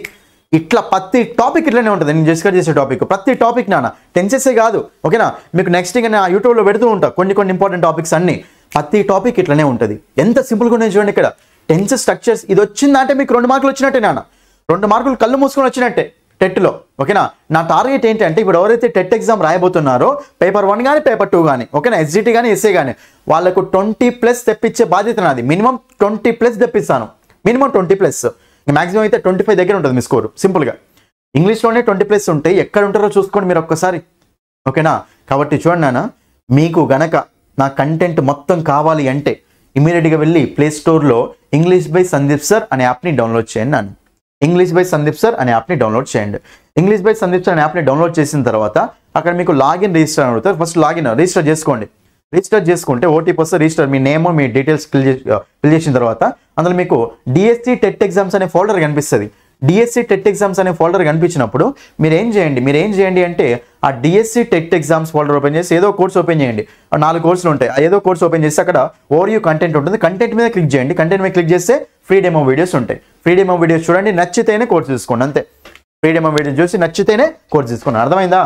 ఇట్లా ప్రతి టాపిక్ ఇట్లనే ఉంటుంది. నేను డిస్కస్ చేసే టాపిక్ ప్రతి టాపిక్ నాన్న, టెన్సెసే కాదు. ఓకేనా, మీకు నెక్స్ట్ ఇంకా నా యూట్యూబ్లో పెడుతూ ఉంటా కొన్ని ఇంపార్టెంట్ టాపిక్స్ అన్ని, ప్రతి టాపిక్ ఇట్లనే ఉంటుంది. ఎంత సింపుల్గా ఉన్నాయి చూడండి. ఇక్కడ టెన్సెస్ స్ట్రక్చర్స్ ఇది వచ్చిందంటే మీకు 2 మార్కులు వచ్చినట్టే నాన్న, 2 మార్కులు కళ్ళు మూసుకొని వచ్చినట్టే టెట్లో. ఓకేనా, నా టార్గెట్ ఏంటి అంటే ఇప్పుడు ఎవరైతే టెట్ ఎగ్జామ్ రాయబోతున్నారో పేపర్ 1 కానీ పేపర్ 2 కానీ, ఓకేనా, SGT కానీ ఎస్ఏ కానీ, వాళ్ళకు 20+ తెప్పించే బాధ్యత నాది. మినిమం 20+ తెప్పిస్తాను, మినిమం 20+. మాక్సిమం అయితే 25 దగ్గర ఉంటుంది మీ స్కోర్. సింపుల్గా ఇంగ్లీష్లోనే 20+ ఉంటాయి. ఎక్కడ ఉంటారో చూసుకోండి మీరు ఒక్కసారి. ఓకేనా, కాబట్టి చూడండి నాన్న, మీకు గనక నా కంటెంట్ మొత్తం కావాలి అంటే ఇమీడియట్గా వెళ్ళి ప్లే స్టోర్లో ఇంగ్లీష్ బై సందీప్ సార్ అనే యాప్ని డౌన్లోడ్ చేయండి నాన్న. ఇంగ్లీష్ బై సందీప్ సార్ అనే యాప్ని డౌన్లోడ్ చేయండి. ఇంగ్లీష్ బై సందీప్ సార్ అనే యాప్ని డౌన్లోడ్ చేసిన తర్వాత అక్కడ మీకు లాగిన్ రిజిస్టర్ అని అడుగుతారు. ఫస్ట్ లాగిన్ రిజిస్టర్ చేసుకోండి. రిజిస్టర్ చేసుకుంటే ఓటీపీ వస్తే రిజిస్టర్, మీ నేమ్ మీ డీటెయిల్స్ ఫిల్ చేసిన తర్వాత అందులో మీకు DSC టెట్ ఎగ్జామ్స్ అనే ఫోల్డర్ కనిపిస్తుంది. DSC టెట్ ఎగ్జామ్స్ అనే ఫోల్డర్ కనిపించినప్పుడు మీరు ఏం చేయండి అంటే ఆ DSC TET exams folder open చేసి ఏదో కోర్స్ ఓపెన్ చేయండి. 4 కోర్సులు ఉంటాయి. ఏదో కోర్స్ ఓపెన్ చేసి అక్కడ ఓవర్వ్యూ కంటెంట్ ఉంటుంది. కంటెంట్ మీద క్లిక్ చేయండి. కంటెంట్ మీద క్లిక్ చేస్తే ఫ్రీ డెమో వీడియోస్ ఉంటాయి. ఫ్రీ డెమో వీడియోస్ చూడండి, నచ్చితేనే కోర్స్ తీసుకోండి, అంతే. ఫ్రీ డెమో వీడియోస్ చూసి నచ్చితేనే కోర్స్ తీసుకోండి. అర్థమైందా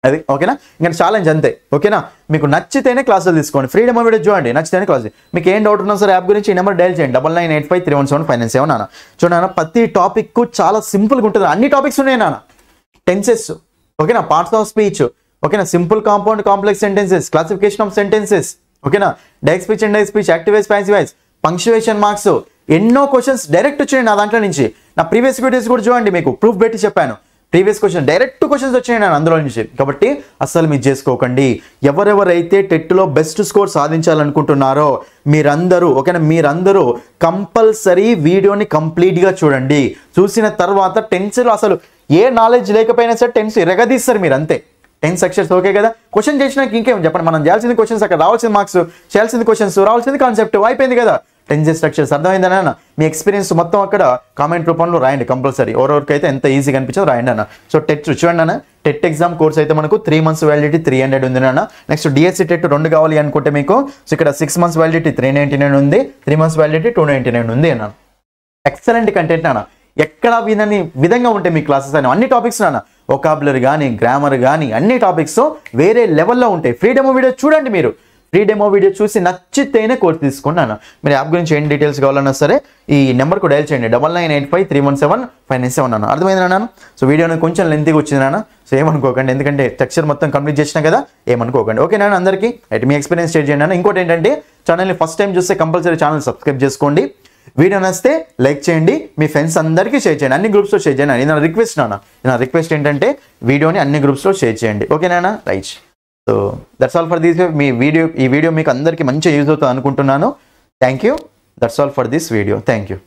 అది? ఓకేనా, ఇంకా ఛాలెంజ్ అంతే. ఓకేనా, మీకు నచ్చితేనే క్లాసులు తీసుకోండి. ఫ్రీ డెమో వీడియో చూడండి, నచ్చితేనే క్లాస్. మీకు ఏం డౌట్ ఉన్నా సరే యాప్ గురించి ఈ నెంబర్ డైల్ చేయండి, 9985317597 నాన్న. చూడండి, ప్రతి టాపిక్ చాలా సింపుల్గా ఉంటుంది. అన్ని టాపిక్స్ ఉన్నాయి నాన్న. టెన్సెస్, ఓకేనా, పార్ట్స్ ఆఫ్ స్పీచ్, ఓకేనా, simple compound complex sentences, classification of sentences, ఓకేనా, direct speech and direct speech, active voice passive voice, punctuation marks, ఎన్నో క్వశ్చన్స్ డైరెక్ట్ వచ్చాయి నా దాంట్లో నుంచి. నా ప్రీవియస్ వీడియోస్ కూడా చూడండి, మీకు ప్రూఫ్ పెట్టి చెప్పాను. ప్రీవియస్ క్వశ్చన్ డైరెక్ట్ క్వశ్చన్స్ వచ్చాయి నేను అందులో నుంచి. కాబట్టి అస్సలు మిస్ చేసుకోకండి. ఎవరెవరైతే టెట్లో బెస్ట్ స్కోర్ సాధించాలనుకుంటున్నారో మీరందరూ, ఓకేనా, మీరందరూ కంపల్సరీ వీడియోని కంప్లీట్గా చూడండి. చూసిన తర్వాత టెన్స్లో అసలు ఏ నాలెడ్జ్ లేకపోయినా సరే టెన్స్ ఎరగదీస్తారు మీరు, అంతే. 10 సెక్షన్స్ ఓకే కదా. క్వశ్చన్ చేసినాక ఇంకేం చెప్పండి, మనం చేయాల్సింది క్వశ్చన్స్, అక్కడ రావాల్సిన మార్క్స్, చేయాల్సింది క్వశ్చన్స్, రావాల్సింది కాన్సెప్ట్, అయిపోయింది కదా. టెన్సెస్ స్ట్రక్చర్స్ అర్థమైందన్న. మీ ఎక్స్పీరియన్స్ మొత్తం అక్కడ కామెంట్ రూపంలో రాయండి కంపల్సరీ. ఎవరెవరికైతే ఎంత ఈజీగా అనిపించదో రాయండి అన్న. సో టెట్ చూడండి అన్న, టెట్ ఎగ్జామ్ కోర్స్ అయితే మనకు 3 months వ్యాలిడిటీ 300 ఉంది అన్న. నెక్స్ట్ DSC టెట్ 2 కావాలి అనుకుంటే మీకు సో ఇక్కడ 6 months వ్యాలిడిటీ 399 ఉంది, 3 months వ్యాలిడిటీ 299 ఉంది అన్న. ఎక్సలెంట్ కంటెంట్ అన్న. ఎక్కడ వినని విధంగా ఉంటాయి మీ క్లాసెస్ అని, అన్ని టాపిక్స్ నాన్న, వొకాబులరీ కానీ గ్రామర్ కానీ అన్ని టాపిక్స్ వేరే లెవెల్లో ఉంటాయి. ఫ్రీ డెమో వీడియో చూడండి మీరు. ఫ్రీ డెమో వీడియో చూసి నచ్చితేనే కోర్స్ తీసుకోండి అన్న. మీరు యాప్ గురించి ఏం డీటెయిల్స్ కావాలన్నా సరే ఈ నెంబర్కు డైల్ చేయండి, 9985317597 అన్న. అర్థమైంది నాన్న. సో వీడియో కొంచెం లెంతీగా వచ్చింది నాన్న, సో ఏమనుకోకండి, ఎందుకంటే స్ట్రక్చర్ మొత్తం కంప్లీట్ చేసినా కదా, ఏమనుకోకండి. ఓకే నాన్న, అందరికీ అయితే మీ ఎక్స్పీరియన్స్ షేర్ చేయండి అన్న. ఇంకోటి ఏంటంటే ఛానల్ని ఫస్ట్ టైం చూస్తే కంపల్సరీ ఛానల్ సబ్స్క్రైబ్ చేసుకోండి. వీడియో నచ్చితే లైక్ చేయండి, మీ ఫ్రెండ్స్ అందరికీ షేర్ చేయండి, అన్ని గ్రూప్స్లో షేర్ చేయండి. ఇది నా రిక్వెస్ట్ నా రిక్వెస్ట్ ఏంటంటే వీడియోని అన్ని గ్రూప్స్లో షేర్ చేయండి. ఓకేనా? Right. So that's all for this. ఈ వీడియో మీకు అందరికీ మంచిగా యూజ్ అవుతుంది అనుకుంటున్నాను. Thank you. That's all for this video. Thank you.